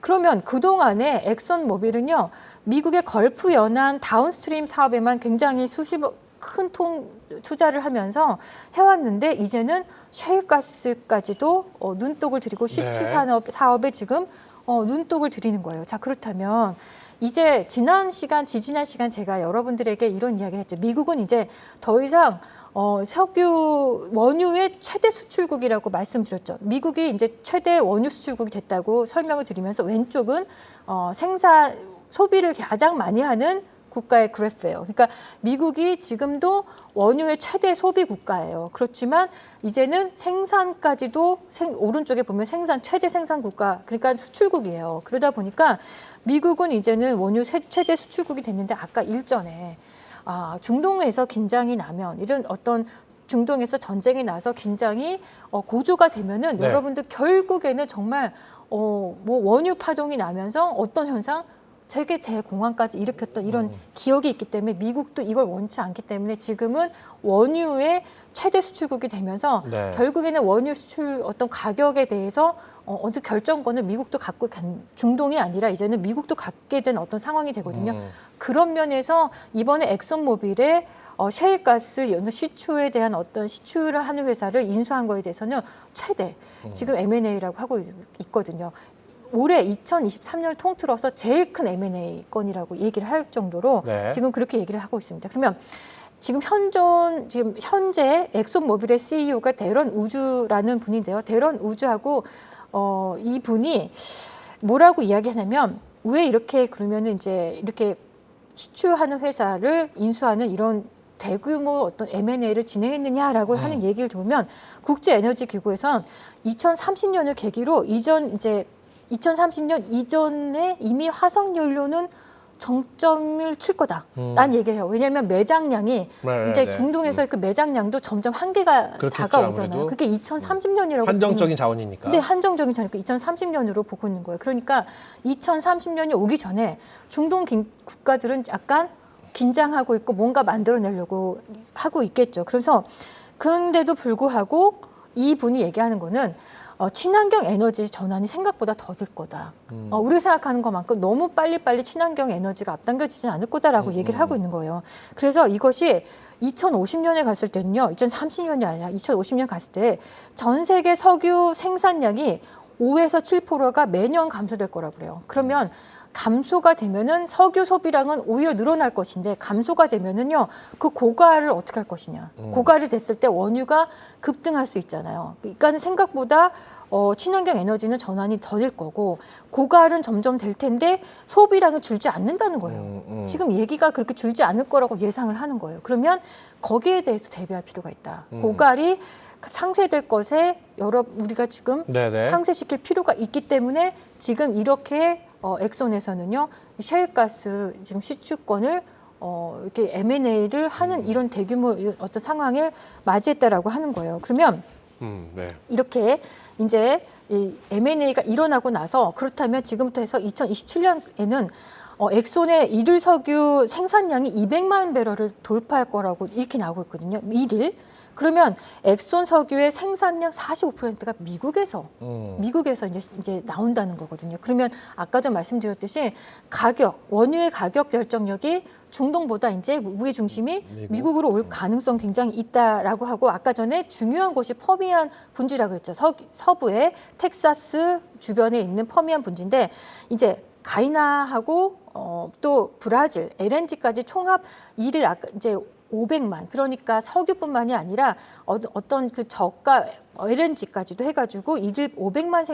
그러면 그동안에 엑손모빌은요 미국의 걸프 연안 다운스트림 사업에만 굉장히 수십억 큰 투자를 하면서 해왔는데 이제는 셰일가스까지도 눈독을 들이고 시추 사업에 지금 눈독을 들이는 거예요. 자, 그렇다면 이제 지지난 시간 제가 여러분들에게 이런 이야기를 했죠. 미국은 이제 더 이상 석유 원유의 최대 수출국이라고 말씀드렸죠. 미국이 이제 최대 원유 수출국이 됐다고 설명을 드리면서 왼쪽은 소비를 가장 많이 하는 국가의 그래프예요. 그러니까 미국이 지금도 원유의 최대 소비 국가예요. 그렇지만 이제는 생산까지도 오른쪽에 보면 최대 생산 국가, 그러니까 수출국이에요. 그러다 보니까 미국은 이제는 원유 최대 수출국이 됐는데 아까 일전에 중동에서 긴장이 나면 이런 어떤 중동에서 전쟁이 나서 긴장이 고조가 되면은 네. 여러분들 결국에는 정말 뭐 원유 파동이 나면서 어떤 현상 세계 대공황까지 일으켰던 이런 기억이 있기 때문에 미국도 이걸 원치 않기 때문에 지금은 원유의 최대 수출국이 되면서 네. 결국에는 원유 수출 어떤 가격에 대해서 어떤 결정권을 미국도 갖고 중동이 아니라 이제는 미국도 갖게 된 어떤 상황이 되거든요. 그런 면에서 이번에 엑손모빌의 셰일가스 시추에 대한 어떤 시추를 하는 회사를 인수한 거에 대해서는 최대 지금 M&A라고 하고 있거든요. 올해 2023년을 통틀어서 제일 큰 M&A 건이라고 얘기를 할 정도로 네. 지금 그렇게 얘기를 하고 있습니다. 그러면 지금 현재 엑손모빌의 CEO가 데런 우주라는 분인데요. 데런 우주하고 이 분이 뭐라고 이야기하냐면 왜 이렇게 그러면은 이제 이렇게 시추하는 회사를 인수하는 이런 대규모 어떤 M&A를 진행했느냐라고 하는 얘기를 들으면 국제에너지기구에선 2030년을 계기로 2030년 이전에 이미 화석연료는 정점을 칠 거다라는 얘기해요. 왜냐하면 매장량이 이제 중동에서 그 매장량도 점점 한계가 다가오잖아요. 아무래도. 그게 2030년이라고 한정적인 자원이니까. 네, 한정적인 자니까 2030년으로 보고 있는 거예요. 그러니까 2030년이 오기 전에 중동 국가들은 약간 긴장하고 있고 뭔가 만들어내려고 하고 있겠죠. 그래서 그런데도 불구하고 이분이 얘기하는 거는 친환경 에너지 전환이 생각보다 더딜 거다. 우리가 생각하는 것만큼 너무 빨리빨리 친환경 에너지가 앞당겨지지는 않을 거다라고 얘기를 하고 있는 거예요. 그래서 이것이 2050년에 갔을 때는요, 2030년이 아니라 2050년 갔을 때 전 세계 석유 생산량이 5에서 7%가 매년 감소될 거라고 그래요. 그러면 감소가 되면은 석유 소비량은 오히려 늘어날 것인데 감소가 되면은요 그 고가를 어떻게 할 것이냐. 고가를 됐을 때 원유가 급등할 수 있잖아요. 그러니까 생각보다 친환경 에너지는 전환이 더딜 거고 고가는 점점 될 텐데 소비량은 줄지 않는다는 거예요. 지금 얘기가 그렇게 줄지 않을 거라고 예상을 하는 거예요. 그러면 거기에 대해서 대비할 필요가 있다. 고갈이 상쇄될 것에 우리가 지금 네네. 상쇄시킬 필요가 있기 때문에 지금 이렇게 엑손에서는요 셰일가스 지금 시추권을 이렇게 M&A를 하는 이런 대규모 어떤 상황을 맞이했다라고 하는 거예요. 그러면 네. 이렇게 이제 이 M&A가 일어나고 나서 그렇다면 지금부터 해서 2027년에는 엑손의 일일 석유 생산량이 200만 배럴을 돌파할 거라고 이렇게 나오고 있거든요. 일일. 그러면 엑손 석유의 생산량 45%가 미국에서 이제 나온다는 거거든요. 그러면 아까도 말씀드렸듯이 원유의 가격 결정력이 중동보다 이제 무게 중심이 미국으로 올 가능성 굉장히 있다라고 하고 아까 전에 중요한 곳이 퍼미안 분지라고 그랬죠. 서부의 텍사스 주변에 있는 퍼미안 분지인데 이제 가이나하고 또 브라질, LNG까지 총합 일일 이제 500만 그러니까 석유뿐만이 아니라 어떤 그 저가 LNG까지도 해가지고 일일 500만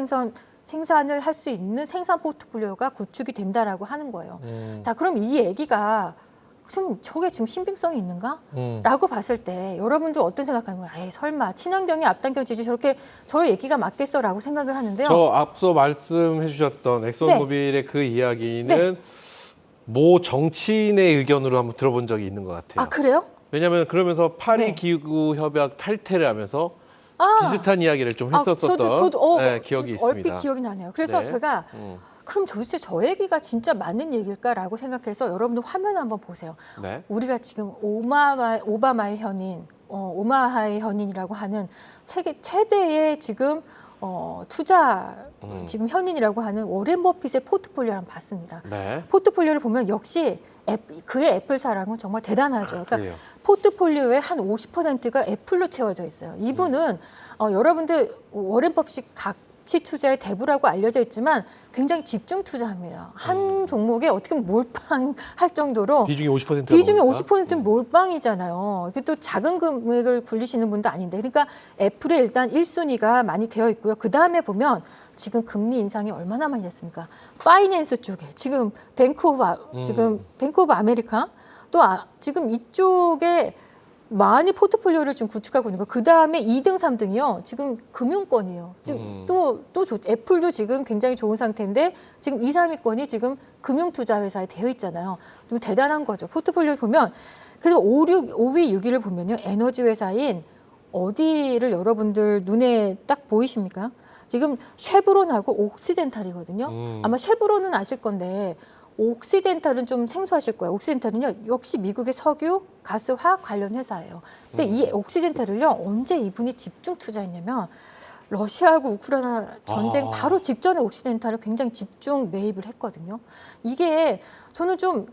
생산을 할 수 있는 생산 포트폴리오가 구축이 된다라고 하는 거예요. 자, 그럼 이 얘기가 저게 지금 신빙성이 있는가? 라고 봤을 때 여러분들 어떤 생각하는 거예요? 에이, 설마 친환경이 앞당겨지지 저 얘기가 맞겠어? 라고 생각을 하는데요. 저 앞서 말씀해 주셨던 엑소모빌의 그 이야기는 모 정치인의 의견으로 한번 들어본 적이 있는 것 같아요. 아, 그래요? 왜냐하면 그러면서 파리 기후 협약 탈퇴를 하면서 비슷한 이야기를 좀 했었었던 저도 기억이 있습니다. 얼핏 기억이 나네요. 그래서 제가 그럼 도대체 저 얘기가 진짜 맞는 얘기일까라고 생각해서 여러분들 화면 한번 보세요. 네. 우리가 지금 오마하의 현인이라고 하는 세계 최대의 지금 투자 지금 현인이라고 하는 워렌 버핏의 포트폴리오를 한번 봤습니다. 네. 포트폴리오를 보면 역시 그의 애플 사랑은 정말 대단하죠. 그러니까 포트폴리오의 한 50%가 애플로 채워져 있어요. 이분은 여러분들 워렌 버핏이 가치 투자의 대부라고 알려져 있지만 굉장히 집중 투자합니다. 한 종목에 어떻게 보면 몰빵할 정도로 비중이 50%가 비중이 50%는 몰빵이잖아요. 이게 또 작은 금액을 굴리시는 분도 아닌데, 그러니까 애플에 일단 1순위가 많이 되어 있고요. 그 다음에 보면 지금 금리 인상이 얼마나 많이 됐습니까? 파이낸스 쪽에 지금 뱅크 오브 아메리카 또 지금 이쪽에 많이 포트폴리오를 좀 구축하고 있는 거. 그 다음에 2등, 3등이요. 지금 금융권이에요. 지금 애플도 지금 굉장히 좋은 상태인데 지금 2, 3위권이 지금 금융투자회사에 되어 있잖아요. 좀 대단한 거죠. 포트폴리오 보면 그래서 5위, 6위를 보면요. 에너지 회사인 어디를 여러분들 눈에 딱 보이십니까? 지금 쉐브론하고 옥시덴탈이거든요. 아마 쉐브론은 아실 건데 옥시덴탈은 좀 생소하실 거예요. 옥시덴탈은요, 역시 미국의 석유, 가스, 화학 관련 회사예요. 근데 이 옥시덴탈을요, 언제 이분이 집중 투자했냐면 러시아하고 우크라이나 전쟁 바로 직전에 옥시덴탈을 굉장히 집중 매입을 했거든요. 이게 저는 좀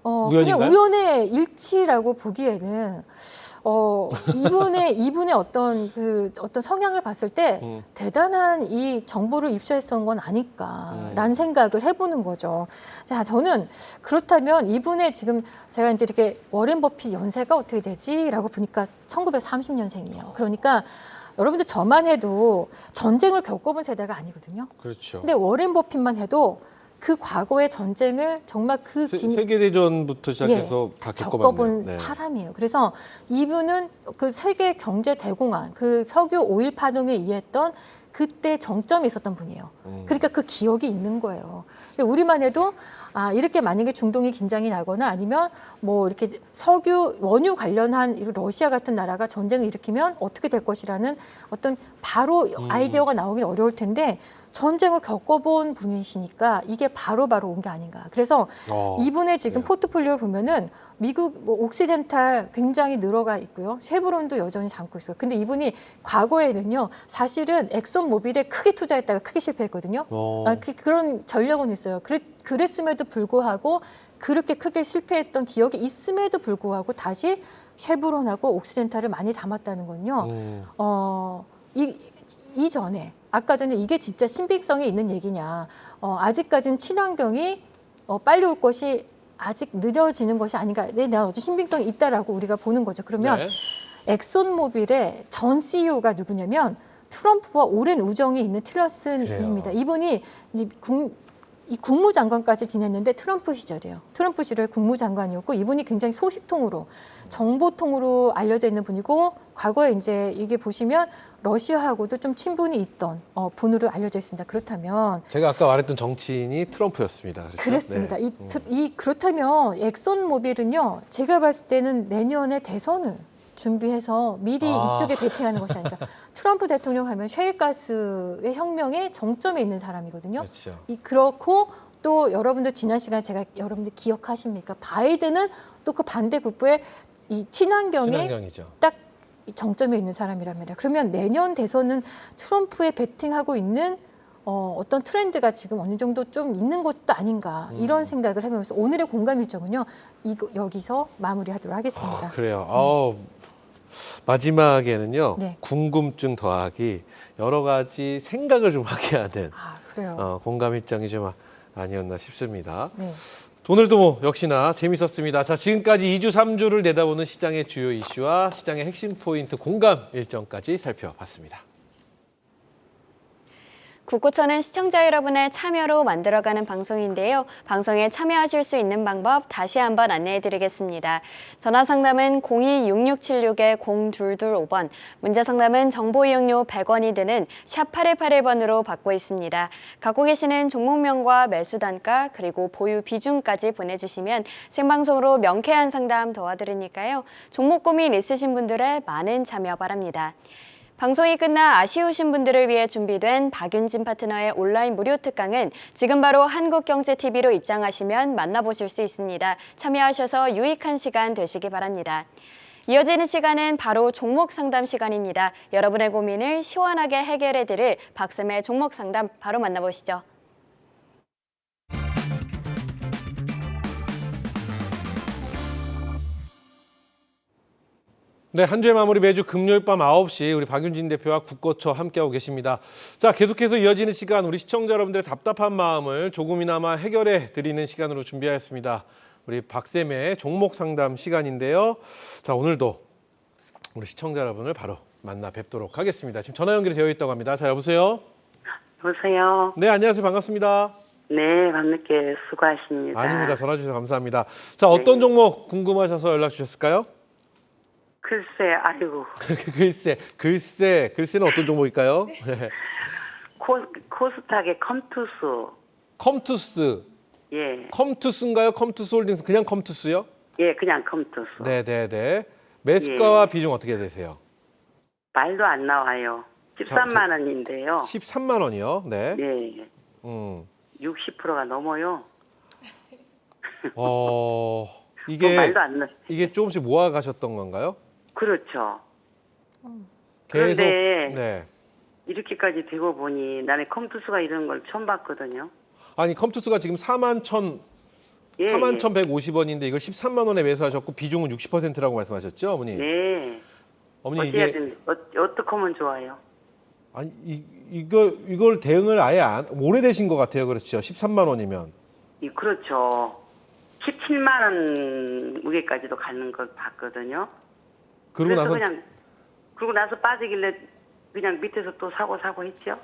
그냥 우연의 일치라고 보기에는 이분의 어떤 성향을 봤을 때 대단한 이 정보를 입수했던 건 아닐까라는 생각을 해보는 거죠. 자, 저는 그렇다면 이분의 지금 제가 이제 이렇게 워렌 버핏 연세가 어떻게 되지라고 보니까 1930년생이에요. 그러니까 여러분들 저만 해도 전쟁을 겪어본 세대가 아니거든요. 그렇죠. 근데 워렌 버핏만 해도 그 과거의 전쟁을 정말 세계대전부터 시작해서 다 겪어본 사람이에요. 그래서 이분은 그 세계 경제 대공황, 그 석유 오일 파동에 의했던 그때 정점이 있었던 분이에요. 그러니까 그 기억이 있는 거예요. 우리만 해도 이렇게 만약에 중동이 긴장이 나거나 아니면 뭐 이렇게 원유 관련한 러시아 같은 나라가 전쟁을 일으키면 어떻게 될 것이라는 어떤 바로 아이디어가 나오긴 어려울 텐데 전쟁을 겪어본 분이시니까 이게 바로바로 온 게 아닌가. 그래서 이분의 지금 그래요. 포트폴리오를 보면은 미국 뭐 옥시덴탈 굉장히 늘어가 있고요. 쉐브론도 여전히 잠고 있어요. 근데 이분이 과거에는요, 사실은 엑손 모빌에 크게 투자했다가 크게 실패했거든요. 그런 전력은 있어요. 그랬음에도 불구하고 그렇게 크게 실패했던 기억이 있음에도 불구하고 다시 쉐브론하고 옥시덴탈을 많이 담았다는 건요. 이전에 아까 전에 이게 진짜 신빙성이 있는 얘기냐. 아직까지는 친환경이 빨리 올 것이 아직 늦어지는 것이 아닌가. 내가 어떤 신빙성이 있다라고 우리가 보는 거죠. 그러면 네. 엑손모빌의 전 CEO가 누구냐면 트럼프와 오랜 우정이 있는 틸러슨입니다. 그래요. 이분이 이 국무장관까지 지냈는데 트럼프 시절이에요. 트럼프 시절 국무장관이었고 이분이 굉장히 소식통으로 정보통으로 알려져 있는 분이고 과거에 이제 이게 보시면 러시아하고도 좀 친분이 있던 분으로 알려져 있습니다. 그렇다면 제가 아까 말했던 정치인이 트럼프였습니다. 그렇죠? 그렇습니다. 네. 그렇다면 엑손모빌은요, 제가 봤을 때는 내년에 대선을 준비해서 미리 이쪽에 베팅하는 것이 아닌가. 트럼프 대통령 하면 셰일가스의 혁명의 정점에 있는 사람이거든요. 그렇죠. 그렇고 또 여러분들 지난 시간에 제가 여러분들 기억하십니까? 바이든은 또 그 반대급부에 이 친환경이죠. 딱 정점에 있는 사람이란 말이야. 그러면 내년 대선은 트럼프에 베팅하고 있는 어떤 트렌드가 지금 어느 정도 좀 있는 것도 아닌가 이런 생각을 해보면서 오늘의 공감 일정은요 여기서 마무리하도록 하겠습니다. 그래요. 마지막에는요 네. 궁금증 더하기 여러 가지 생각을 좀 하게 하는 그래요. 공감 일정이 좀 아니었나 싶습니다. 네. 오늘도 뭐 역시나 재밌었습니다. 자, 지금까지 2주, 3주를 내다보는 시장의 주요 이슈와 시장의 핵심 포인트 공감 일정까지 살펴봤습니다. 국고처는 시청자 여러분의 참여로 만들어가는 방송인데요. 방송에 참여하실 수 있는 방법 다시 한번 안내해드리겠습니다. 전화상담은 02-6676-0225번, 문자상담은 정보이용료 100원이 드는 샵 8181번으로 받고 있습니다. 갖고 계시는 종목명과 매수단가 그리고 보유 비중까지 보내주시면 생방송으로 명쾌한 상담 도와드리니까요. 종목 고민 있으신 분들의 많은 참여 바랍니다. 방송이 끝나 아쉬우신 분들을 위해 준비된 박윤진 파트너의 온라인 무료 특강은 지금 바로 한국경제TV로 입장하시면 만나보실 수 있습니다. 참여하셔서 유익한 시간 되시기 바랍니다. 이어지는 시간은 바로 종목 상담 시간입니다. 여러분의 고민을 시원하게 해결해드릴 박쌤의 종목 상담 바로 만나보시죠. 네, 한 주의 마무리 매주 금요일 밤 9시 우리 박윤진 대표와 국거처 함께하고 계십니다. 자, 계속해서 이어지는 시간 우리 시청자 여러분들의 답답한 마음을 조금이나마 해결해 드리는 시간으로 준비하였습니다. 우리 박쌤의 종목 상담 시간인데요. 자, 오늘도 우리 시청자 여러분을 바로 만나 뵙도록 하겠습니다. 지금 전화 연결이 되어 있다고 합니다. 자, 여보세요? 여보세요. 네, 안녕하세요. 반갑습니다. 네, 밤늦게 수고하십니다. 아닙니다. 전화 주셔서 감사합니다. 자, 어떤 종목 궁금하셔서 연락 주셨을까요? 글쎄, 아이고. 글쎄는 어떤 종목일까요? 네. 코스닥의 컴투스. 컴투스. 예. 컴투스인가요? 컴투스 홀딩스 그냥 컴투스요? 예, 그냥 컴투스. 네네네. 매수가와 비중 어떻게 되세요? 말도 안 나와요. 13만 원인데요. 13만 원이요. 네. 예. 60%가 넘어요. 이게 말도 안 나. 이게 조금씩 모아 가셨던 건가요? 그렇죠. 계속 그런데 네. 이렇게까지 되고 보니 나는 컴투스가 이런 걸 처음 봤거든요. 아니 컴투스가 지금 41,150원인데 이걸 13만 원에 매수하셨고 비중은 60%라고 말씀하셨죠, 어머니? 네. 어머니 어떻게 어떻게 하면 좋아요? 아니 이걸 대응을 아예 오래되신 것 같아요. 그렇죠. 13만 원이면. 그렇죠. 17만 원 무게까지도 가는 걸 봤거든요. 그러고 나서 빠지길래 그냥 밑에서 또 사고 했죠.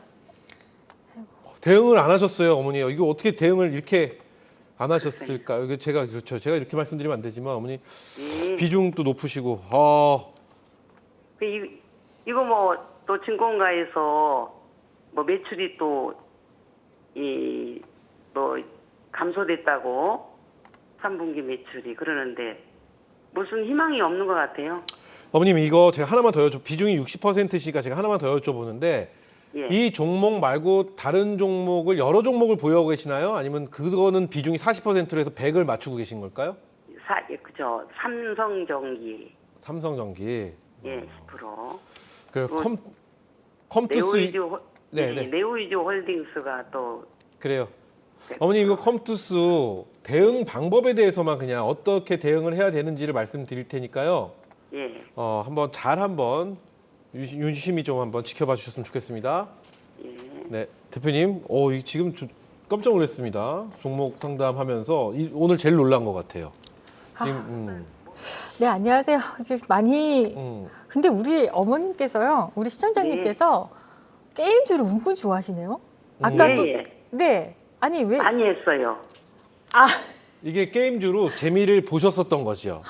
대응을 안 하셨어요, 어머니. 이거 어떻게 대응을 이렇게 안 하셨을까? 이거 제가 이렇게 말씀드리면 안 되지만 어머니 예. 비중도 높으시고. 이거 뭐 또 증권가에서 뭐 매출이 또 감소됐다고 3분기 매출이 그러는데 무슨 희망이 없는 것 같아요. 어머님 이거 제가 하나만 더 비중이 60%시니까 제가 하나만 더 여쭤보는데 예. 이 종목 말고 다른 종목을 여러 종목을 보유하고 계시나요? 아니면 그거는 비중이 40%로 해서 100을 맞추고 계신 걸까요? 그죠. 삼성전기. 삼성전기. 예, 10%. 그 뭐, 컴투스 네, 네. 네오이즈 홀딩스가 또 그래요. 네. 어머님 이거 컴투스 대응 방법에 대해서만 그냥 어떻게 대응을 해야 되는지를 말씀드릴 테니까요. 예. 한번 유심히 좀 한번 지켜봐 주셨으면 좋겠습니다. 예. 네, 대표님, 지금 좀 깜짝 놀랐습니다. 종목 상담하면서 오늘 제일 놀란 것 같아요. 지금, 네, 안녕하세요. 이게 많이 근데 우리 어머님께서요, 우리 시청자님께서 게임주를 은근 좋아하시네요. 아까 또 예. 네, 아니 왜? 많이 했어요. 아, 이게 게임주로 재미를 보셨었던 거죠.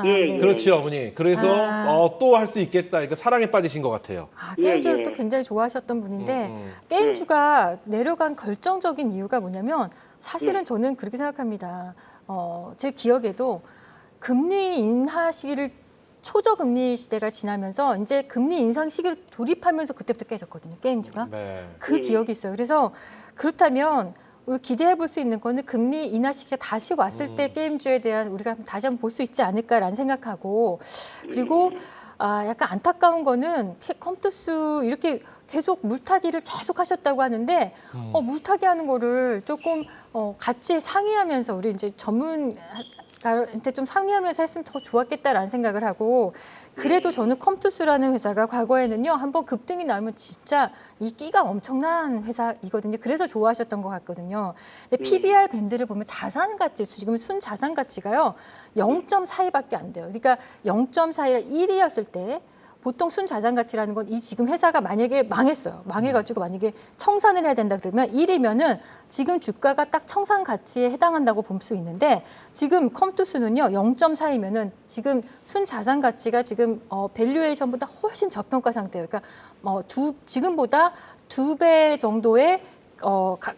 예, 네. 예. 그렇죠, 어머니. 그래서 또 할 수 있겠다. 그러니까 사랑에 빠지신 것 같아요. 게임주를 예, 예. 또 굉장히 좋아하셨던 분인데 음. 게임주가 내려간 결정적인 이유가 뭐냐면 사실은 예. 저는 그렇게 생각합니다. 제 기억에도 금리 인하 시기를 초저금리 시대가 지나면서 이제 금리 인상 시기를 돌입하면서 그때부터 깨졌거든요. 게임주가. 네. 그 예. 기억이 있어요. 그래서 그렇다면 기대해 볼 수 있는 거는 금리 인하 시기가 다시 왔을 때 게임주에 대한 우리가 다시 한번 볼 수 있지 않을까라는 생각하고 그리고 약간 안타까운 거는 컴투스 이렇게 계속 물타기를 계속 하셨다고 하는데 물타기 하는 거를 조금 같이 상의하면서 우리 이제 전문가한테 좀 상의하면서 했으면 더 좋았겠다라는 생각을 하고 그래도 저는 컴투스라는 회사가 과거에는요 한번 급등이 나오면 진짜 이 끼가 엄청난 회사이거든요. 그래서 좋아하셨던 것 같거든요. 근데 PBR 밴드를 보면 자산 가치 지금 순 자산 가치가요 0.42밖에 안 돼요. 그러니까 0.42가 1이었을 때 보통 순 자산 가치라는 건 이 지금 회사가 만약에 망했어요. 망해가지고 만약에 청산을 해야 된다 그러면 1이면은 지금 주가가 딱 청산 가치에 해당한다고 볼 수 있는데 지금 컴투스는요 0.4이면은 지금 순 자산 가치가 지금 밸류에이션보다 훨씬 저평가 상태예요. 그러니까 지금보다 2배 정도의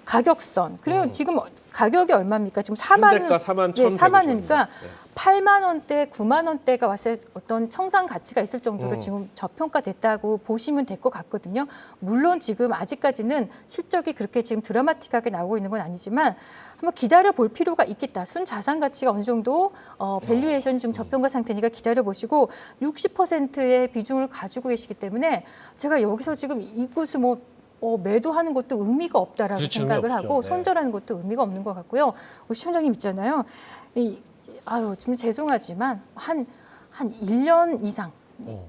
가격선. 그리고 지금 가격이 얼마입니까? 지금 4만 현대가 4만 네, 1,100 4만원이니까 네. 8만 원대, 9만 원대가 왔을 어떤 청산 가치가 있을 정도로 음. 지금 저평가됐다고 보시면 될 것 같거든요. 물론 지금 아직까지는 실적이 그렇게 지금 드라마틱하게 나오고 있는 건 아니지만 한번 기다려 볼 필요가 있겠다. 순 자산 가치가 어느 정도 밸류에이션이 지금 저평가 상태니까 기다려 보시고 60%의 비중을 가지고 계시기 때문에 제가 여기서 지금 이곳을 매도하는 것도 의미가 없다라고 그렇죠, 생각을 의미 하고 없죠. 네. 손절하는 것도 의미가 없는 것 같고요. 우리 시청자님 있잖아요. 좀 죄송하지만 한 1년 이상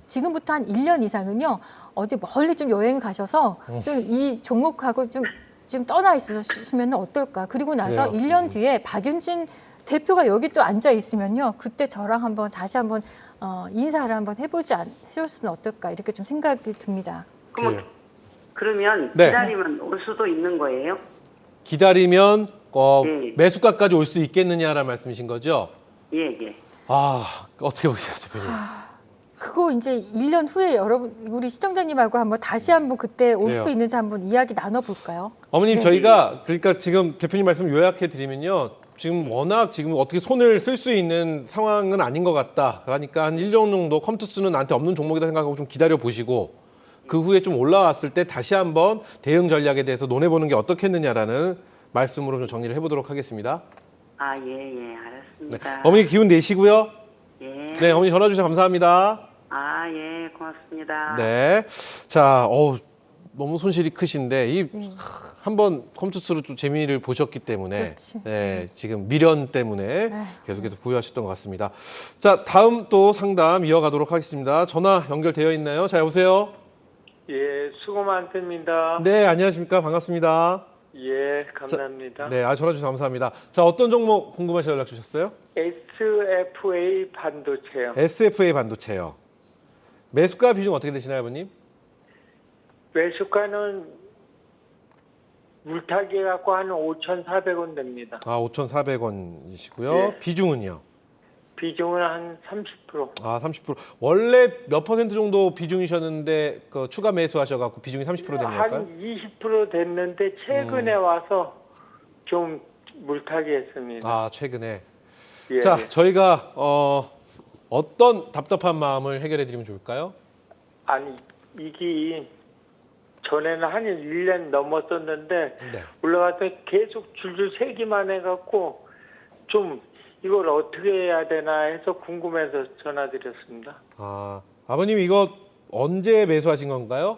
지금부터 한 1년 이상은요. 어디 멀리 좀 여행 가셔서 좀 이 종목하고 좀 떠나 있으시면 어떨까? 그리고 나서 그래요. 1년 뒤에 박윤진 대표가 여기 또 앉아 있으면요. 그때 저랑 다시 한번 인사를 한번 해보셨으면 어떨까? 이렇게 좀 생각이 듭니다. 그러면 네. 기다리면 올 수도 있는 거예요? 기다리면 네. 매수가까지 올 수 있겠느냐라는 말씀이신 거죠? 예, 예. 어떻게 보세요, 대표님? 그거 이제 1년 후에 여러분 우리 시청자님하고 한번 다시 한번 그때 올 그래요. 수 있는지 한번 이야기 나눠볼까요? 어머님 네. 저희가 그러니까 지금 대표님 말씀 요약해 드리면요. 지금 워낙 지금 어떻게 손을 쓸 수 있는 상황은 아닌 것 같다. 그러니까 한 1년 정도 컴투스는 나한테 없는 종목이다 생각하고 좀 기다려 보시고 그 후에 좀 올라왔을 때 다시 한번 대응 전략에 대해서 논해보는 게 어떻겠느냐라는 말씀으로 좀 정리를 해보도록 하겠습니다. 예, 네. 알았습니다. 어머니 기운 내시고요. 예. 네, 어머니 전화 주셔서 감사합니다. 예, 고맙습니다. 네. 자, 너무 손실이 크신데 한번 컴투스로 좀 재미를 보셨기 때문에 그렇지. 네, 지금 미련 때문에 에휴. 계속해서 보유하셨던 것 같습니다. 자, 다음 또 상담 이어가도록 하겠습니다. 전화 연결되어 있나요? 자, 여보세요? 예, 수고 많습니다. 네, 안녕하십니까? 반갑습니다. 예, 감사합니다. 네, 전화 주셔서 감사합니다. 자, 어떤 종목 궁금하셔서 연락 주셨어요? SFA 반도체요. SFA 반도체요. 매수가 비중 어떻게 되시나요, 아버님? 매수가는 물타기 갖고 한 5,400원 됩니다. 5,400원이시고요. 예. 비중은요? 비중은 한 30%. 30%. 원래 몇 퍼센트 정도 비중이셨는데 그 추가 매수하셔갖고 비중이 30% 되는 걸까요? 한 20% 됐는데 최근에 와서 좀 물타기 했습니다. 최근에. 예, 자, 예. 저희가 어떤 답답한 마음을 해결해 드리면 좋을까요? 아니, 이게 전에는 한 1년 넘었었는데 네. 올라가서 계속 줄줄 세기만 해갖고 좀 이걸 어떻게 해야 되나 해서 궁금해서 전화드렸습니다. 아, 아버님 이거 언제 매수하신 건가요?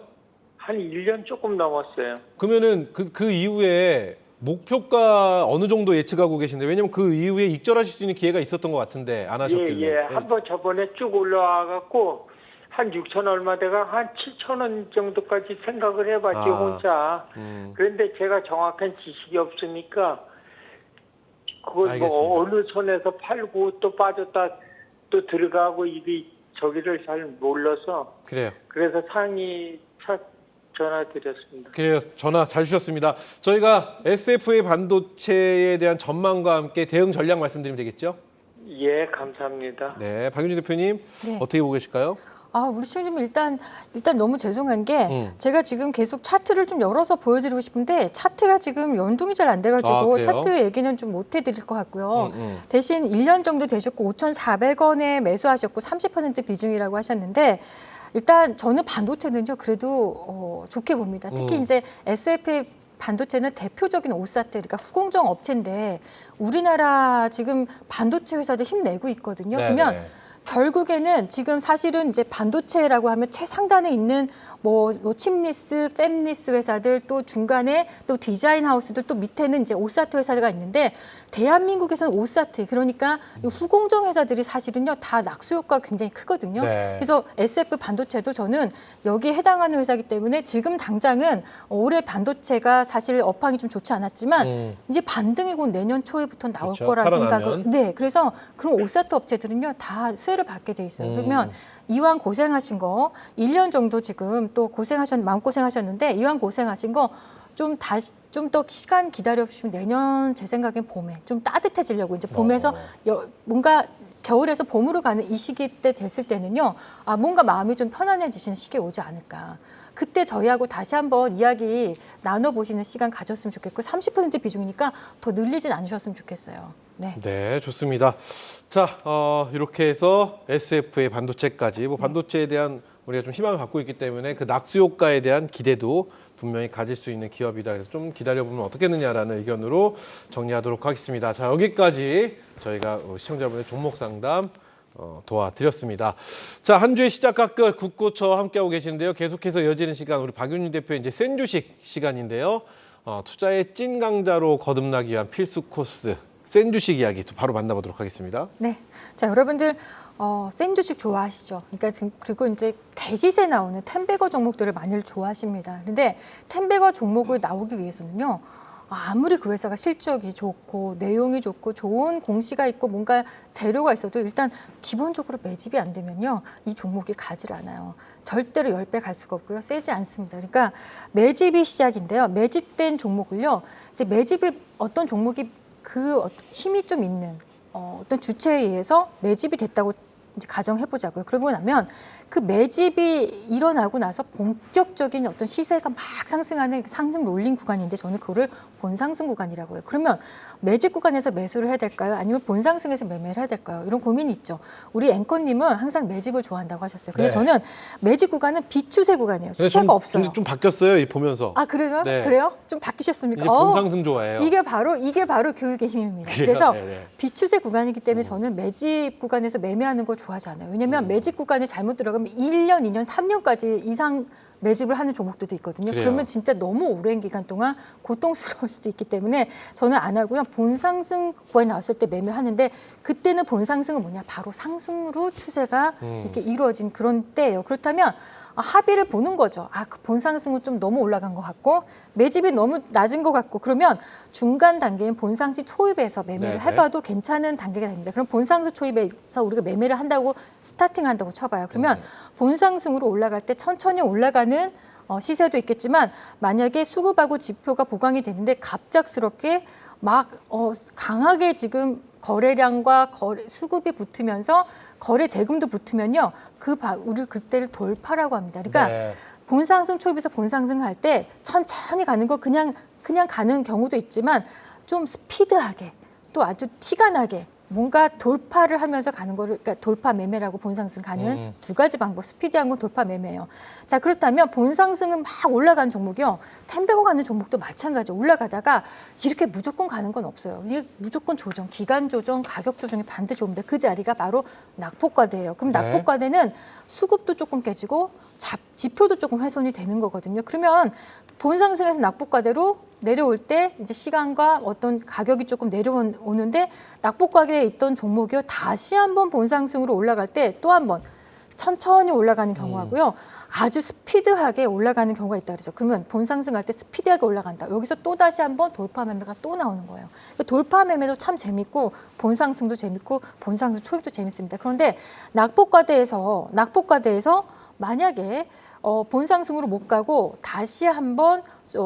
한 1년 조금 넘었어요. 그러면은 그 이후에 목표가 어느 정도 예측하고 계신데, 왜냐면 그 이후에 익절하실 수 있는 기회가 있었던 것 같은데 안 하셨길래. 예. 한번 저번에 쭉 올라와갖고 한 6천 얼마 돼가 한 7천 원 정도까지 생각을 해봤지 아. 혼자. 그런데 제가 정확한 지식이 없으니까 그걸 알겠습니다. 뭐 어느 선에서 팔고 또 빠졌다 또 들어가고 이게 저기를 잘 몰라서 그래요. 그래서 상의 전화드렸습니다. 그래요. 전화 잘 주셨습니다. 저희가 SFA 반도체에 대한 전망과 함께 대응 전략 말씀드리면 되겠죠? 예, 감사합니다. 네, 박윤주 대표님 네. 어떻게 보고 계실까요? 우리 시청자님 일단 너무 죄송한 게 제가 지금 계속 차트를 좀 열어서 보여드리고 싶은데 차트가 지금 연동이 잘 안 돼가지고 그래요? 차트 얘기는 좀 못 해드릴 것 같고요. 대신 1년 정도 되셨고 5,400원에 매수하셨고 30% 비중이라고 하셨는데 일단 저는 반도체는요 그래도 좋게 봅니다. 특히 이제 SFA 반도체는 대표적인 오사트, 그러니까 후공정 업체인데 우리나라 지금 반도체 회사도 힘내고 있거든요. 네, 그러면 네. 결국에는 지금 사실은 이제 반도체라고 하면 최상단에 있는 뭐 칩리스, 팹리스 회사들 또 중간에 또 디자인 하우스들 또 밑에는 이제 오사트 회사가 있는데 대한민국에서는 오사트 그러니까 이 후공정 회사들이 사실은요 다 낙수 효과가 굉장히 크거든요. 네. 그래서 SF 반도체도 저는 여기에 해당하는 회사이기 때문에 지금 당장은 올해 반도체가 사실 업황이 좀 좋지 않았지만 이제 반등이 곧 내년 초에부터 나올 그렇죠. 거라 살아나면. 생각을. 네, 그래서 그런 오사트 업체들은요 다 수혜를 받게 돼 있어요. 그러면 이왕 고생하신 거 1년 정도 지금 또 마음고생하셨는데 이왕 고생하신 거 좀 더 시간 기다려주시면 내년 제 생각엔 봄에 좀 따뜻해지려고 이제 봄에서 뭔가 겨울에서 봄으로 가는 이 시기 때 됐을 때는요 뭔가 마음이 좀 편안해지시는 시기에 오지 않을까. 그때 저희하고 다시 한번 이야기 나눠보시는 시간 가졌으면 좋겠고 30% 비중이니까 더 늘리진 않으셨으면 좋겠어요. 네. 네, 좋습니다. 자, 이렇게 해서 SFA 반도체까지 반도체에 대한 우리가 좀 희망을 갖고 있기 때문에 그 낙수 효과에 대한 기대도 분명히 가질 수 있는 기업이다. 그래서 좀 기다려보면 어떻겠느냐라는 의견으로 정리하도록 하겠습니다. 자, 여기까지 저희가 시청자분의 종목 상담 도와드렸습니다. 자, 한 주의 시작과 끝 국고처 함께하고 계시는데요. 계속해서 이어지는 시간 우리 박윤희 대표의 이제 센 주식 시간인데요. 투자의 찐 강자로 거듭나기 위한 필수 코스 센 주식 이야기 또 바로 만나보도록 하겠습니다. 네. 자, 여러분들 센 주식 좋아하시죠? 그러니까 지금 그리고 이제 대시세 나오는 텐베거 종목들을 많이 좋아하십니다. 근데 텐베거 종목을 나오기 위해서는요. 아무리 그 회사가 실적이 좋고 내용이 좋고 좋은 공시가 있고 뭔가 재료가 있어도 일단 기본적으로 매집이 안 되면요. 이 종목이 가질 않아요. 절대로 10배 갈 수가 없고요. 세지 않습니다. 그러니까 매집이 시작인데요. 매집된 종목을요. 이제 매집을 어떤 종목이 그 힘이 좀 있는 어떤 주체에 의해서 매집이 됐다고 이제 가정해보자고요. 그러고 나면 그 매집이 일어나고 나서 본격적인 어떤 시세가 막 상승하는 상승 롤링 구간인데 저는 그거를 본상승 구간이라고 해요. 그러면 매집 구간에서 매수를 해야 될까요? 아니면 본상승에서 매매를 해야 될까요? 이런 고민이 있죠. 우리 앵커님은 항상 매집을 좋아한다고 하셨어요. 근데 네. 저는 매집 구간은 비추세 구간이에요. 추세가 없어요. 근데 좀 바뀌었어요, 이 보면서. 그래요? 네. 그래요? 좀 바뀌셨습니까? 이제 본상승 좋아해요. 이게 바로 교육의 힘입니다. 그래요? 그래서 네네. 비추세 구간이기 때문에 저는 매집 구간에서 매매하는 걸 좋아하지 않아요. 왜냐하면 매집 구간에 잘못 들어가면 1년, 2년, 3년까지 이상 매집을 하는 종목들도 있거든요. 그래요. 그러면 진짜 너무 오랜 기간 동안 고통스러울 수도 있기 때문에 저는 안 하고요. 본상승 구간이 나왔을 때 매매를 하는데 그때는 본상승은 뭐냐? 바로 상승으로 추세가 이렇게 이루어진 그런 때예요. 그렇다면 합의를 보는 거죠. 그 본상승은 좀 너무 올라간 것 같고 매집이 너무 낮은 것 같고 그러면 중간 단계인 본상승 초입에서 매매를 네네. 해봐도 괜찮은 단계가 됩니다. 그럼 본상승 초입에서 우리가 매매를 한다고 스타팅한다고 쳐봐요. 그러면 본상승으로 올라갈 때 천천히 올라가는 시세도 있겠지만 만약에 수급하고 지표가 보강이 되는데 갑작스럽게 막 강하게 지금 거래량과 수급이 붙으면서 거래 대금도 붙으면요, 우리 그때를 돌파라고 합니다. 그러니까 네. 본상승 초입에서 본상승 할 때 천천히 가는 거 그냥 가는 경우도 있지만 좀 스피드하게 또 아주 티가 나게 뭔가 돌파를 하면서 가는 거를, 그러니까 돌파 매매라고 본상승 가는 두 가지 방법. 스피디한 건 돌파 매매예요. 자, 그렇다면 본상승은 막 올라가는 종목이요. 템베고 가는 종목도 마찬가지. 올라가다가 이렇게 무조건 가는 건 없어요. 이게 무조건 조정, 기간 조정, 가격 조정이 반드시 옵니다. 그 자리가 바로 낙폭과대예요. 그럼 네. 낙폭과대는 수급도 조금 깨지고 지표도 조금 훼손이 되는 거거든요. 그러면 본상승에서 낙폭과대로 내려올 때 이제 시간과 어떤 가격이 조금 내려오는데 낙폭과대에 있던 종목이요. 다시 한번 본상승으로 올라갈 때 또 한번 천천히 올라가는 경우하고요. 아주 스피드하게 올라가는 경우가 있다 그러죠. 그러면 본상승 갈 때 스피드하게 올라간다. 여기서 또 다시 한번 돌파 매매가 또 나오는 거예요. 돌파 매매도 참 재밌고 본상승도 재밌고 본상승 초입도 재밌습니다. 그런데 낙폭과대에서 만약에 본상승으로 못 가고 다시 한번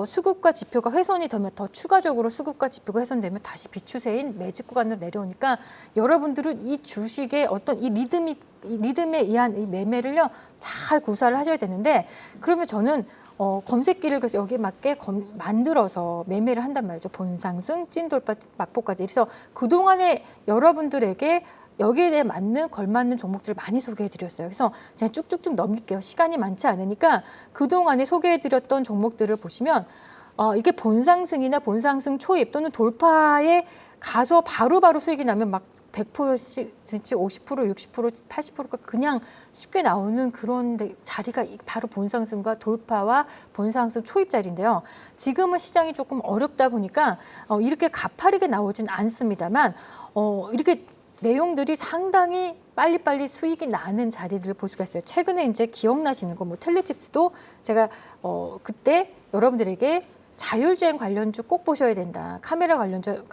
수급과 지표가 훼손이 되면 더 추가적으로 수급과 지표가 훼손되면 다시 비추세인 매집 구간으로 내려오니까 여러분들은 이 주식의 어떤 이 리듬에 의한 이 매매를요 잘 구사를 하셔야 되는데 그러면 저는 검색기를 그래서 여기에 맞게 만들어서 매매를 한단 말이죠. 본상승, 찐돌파, 막폭까지. 그래서 그동안에 여러분들에게 여기에 대해 걸맞는 종목들을 많이 소개해드렸어요. 그래서 제가 쭉쭉쭉 넘길게요. 시간이 많지 않으니까 그동안에 소개해드렸던 종목들을 보시면 이게 본상승이나 본상승 초입 또는 돌파에 가서 바로바로 수익이 나면 막 100%씩 50%, 60%, 80%가 그냥 쉽게 나오는 그런 자리가 바로 본상승과 돌파와 본상승 초입 자리인데요. 지금은 시장이 조금 어렵다 보니까 이렇게 가파르게 나오진 않습니다만 이렇게 내용들이 상당히 빨리빨리 수익이 나는 자리들을 볼 수가 있어요. 최근에 이제 기억나시는 거, 텔레칩스도 제가 그때 여러분들에게 자율주행 관련주 꼭 보셔야 된다. 카메라 관련주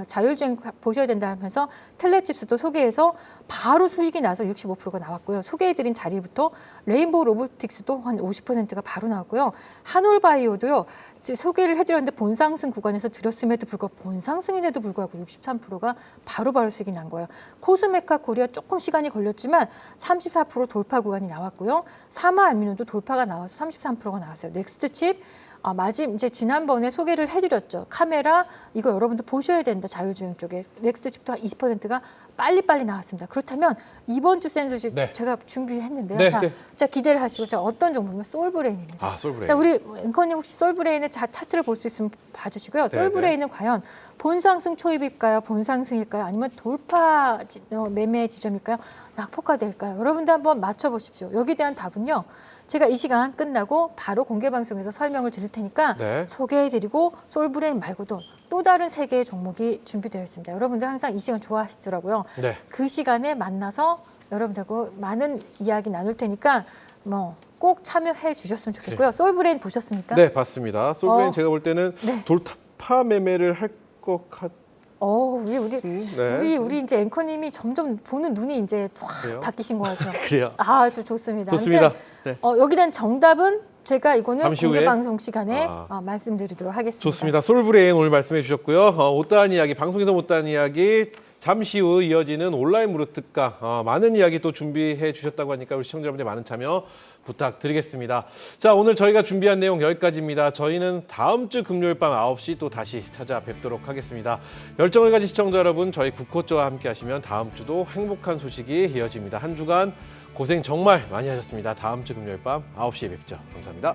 자율주행 보셔야 된다 하면서 텔레칩스도 소개해서 바로 수익이 나서 65%가 나왔고요. 소개해드린 자리부터 레인보우 로보틱스도 한 50%가 바로 나왔고요. 한올바이오도요. 소개를 해드렸는데 본상승 구간에서 드렸음에도 불구하고 본상승인에도 불구하고 63%가 바로바로 수익이 난 거예요. 코스메카 코리아 조금 시간이 걸렸지만 34% 돌파 구간이 나왔고요. 사마아미노도 돌파가 나와서 33%가 나왔어요. 넥스트칩 이제 지난번에 소개를 해드렸죠. 카메라 이거 여러분들 보셔야 된다. 자율주행 쪽에 넥스트칩도 한 20%가 빨리빨리 나왔습니다. 그렇다면 이번 주 센스식 네. 제가 준비했는데요. 네, 자, 네. 자 기대를 하시고 자 어떤 종목이면 솔브레인입니다. 솔브레인. 자 우리 앵커님 혹시 솔브레인의 차트를 볼 수 있으면 봐주시고요. 네, 솔브레인은 과연 본상승 초입일까요? 본상승일까요? 아니면 돌파 매매 지점일까요? 낙폭과대일까요? 여러분들 한번 맞춰보십시오. 여기에 대한 답은요. 제가 이 시간 끝나고 바로 공개 방송에서 설명을 드릴 테니까 네. 소개해드리고 솔브레인 말고도 또 다른 3개의 종목이 준비되어 있습니다. 여러분들 항상 이 시간 좋아하시더라고요. 네. 그 시간에 만나서 여러분들하고 많은 이야기 나눌 테니까 꼭 참여해 주셨으면 좋겠고요. 솔브레인 보셨습니까? 네, 봤습니다. 솔브레인 제가 볼 때는 네. 돌파 매매를 할 것 같. 우리 이제 앵커님이 점점 보는 눈이 이제 확 그래요? 바뀌신 것 같아요. 그래요. 아주 좋습니다. 좋습니다. 아무튼 네. 여기 대한 정답은 제가 이거는 잠시 공개 후에. 방송 시간에 말씀드리도록 하겠습니다. 좋습니다. 솔브레인 오늘 말씀해 주셨고요. 못다한 이야기, 방송에서 못다한 이야기 잠시 후 이어지는 온라인 무료 특강 많은 이야기 또 준비해 주셨다고 하니까 우리 시청자분들 많은 참여 부탁드리겠습니다. 자, 오늘 저희가 준비한 내용 여기까지입니다. 저희는 다음 주 금요일 밤 9시 또 다시 찾아뵙도록 하겠습니다. 열정을 가진 시청자 여러분, 저희 국호조와 함께 하시면 다음 주도 행복한 소식이 이어집니다. 한 주간 고생 정말 많이 하셨습니다. 다음 주 금요일 밤 9시에 뵙죠. 감사합니다.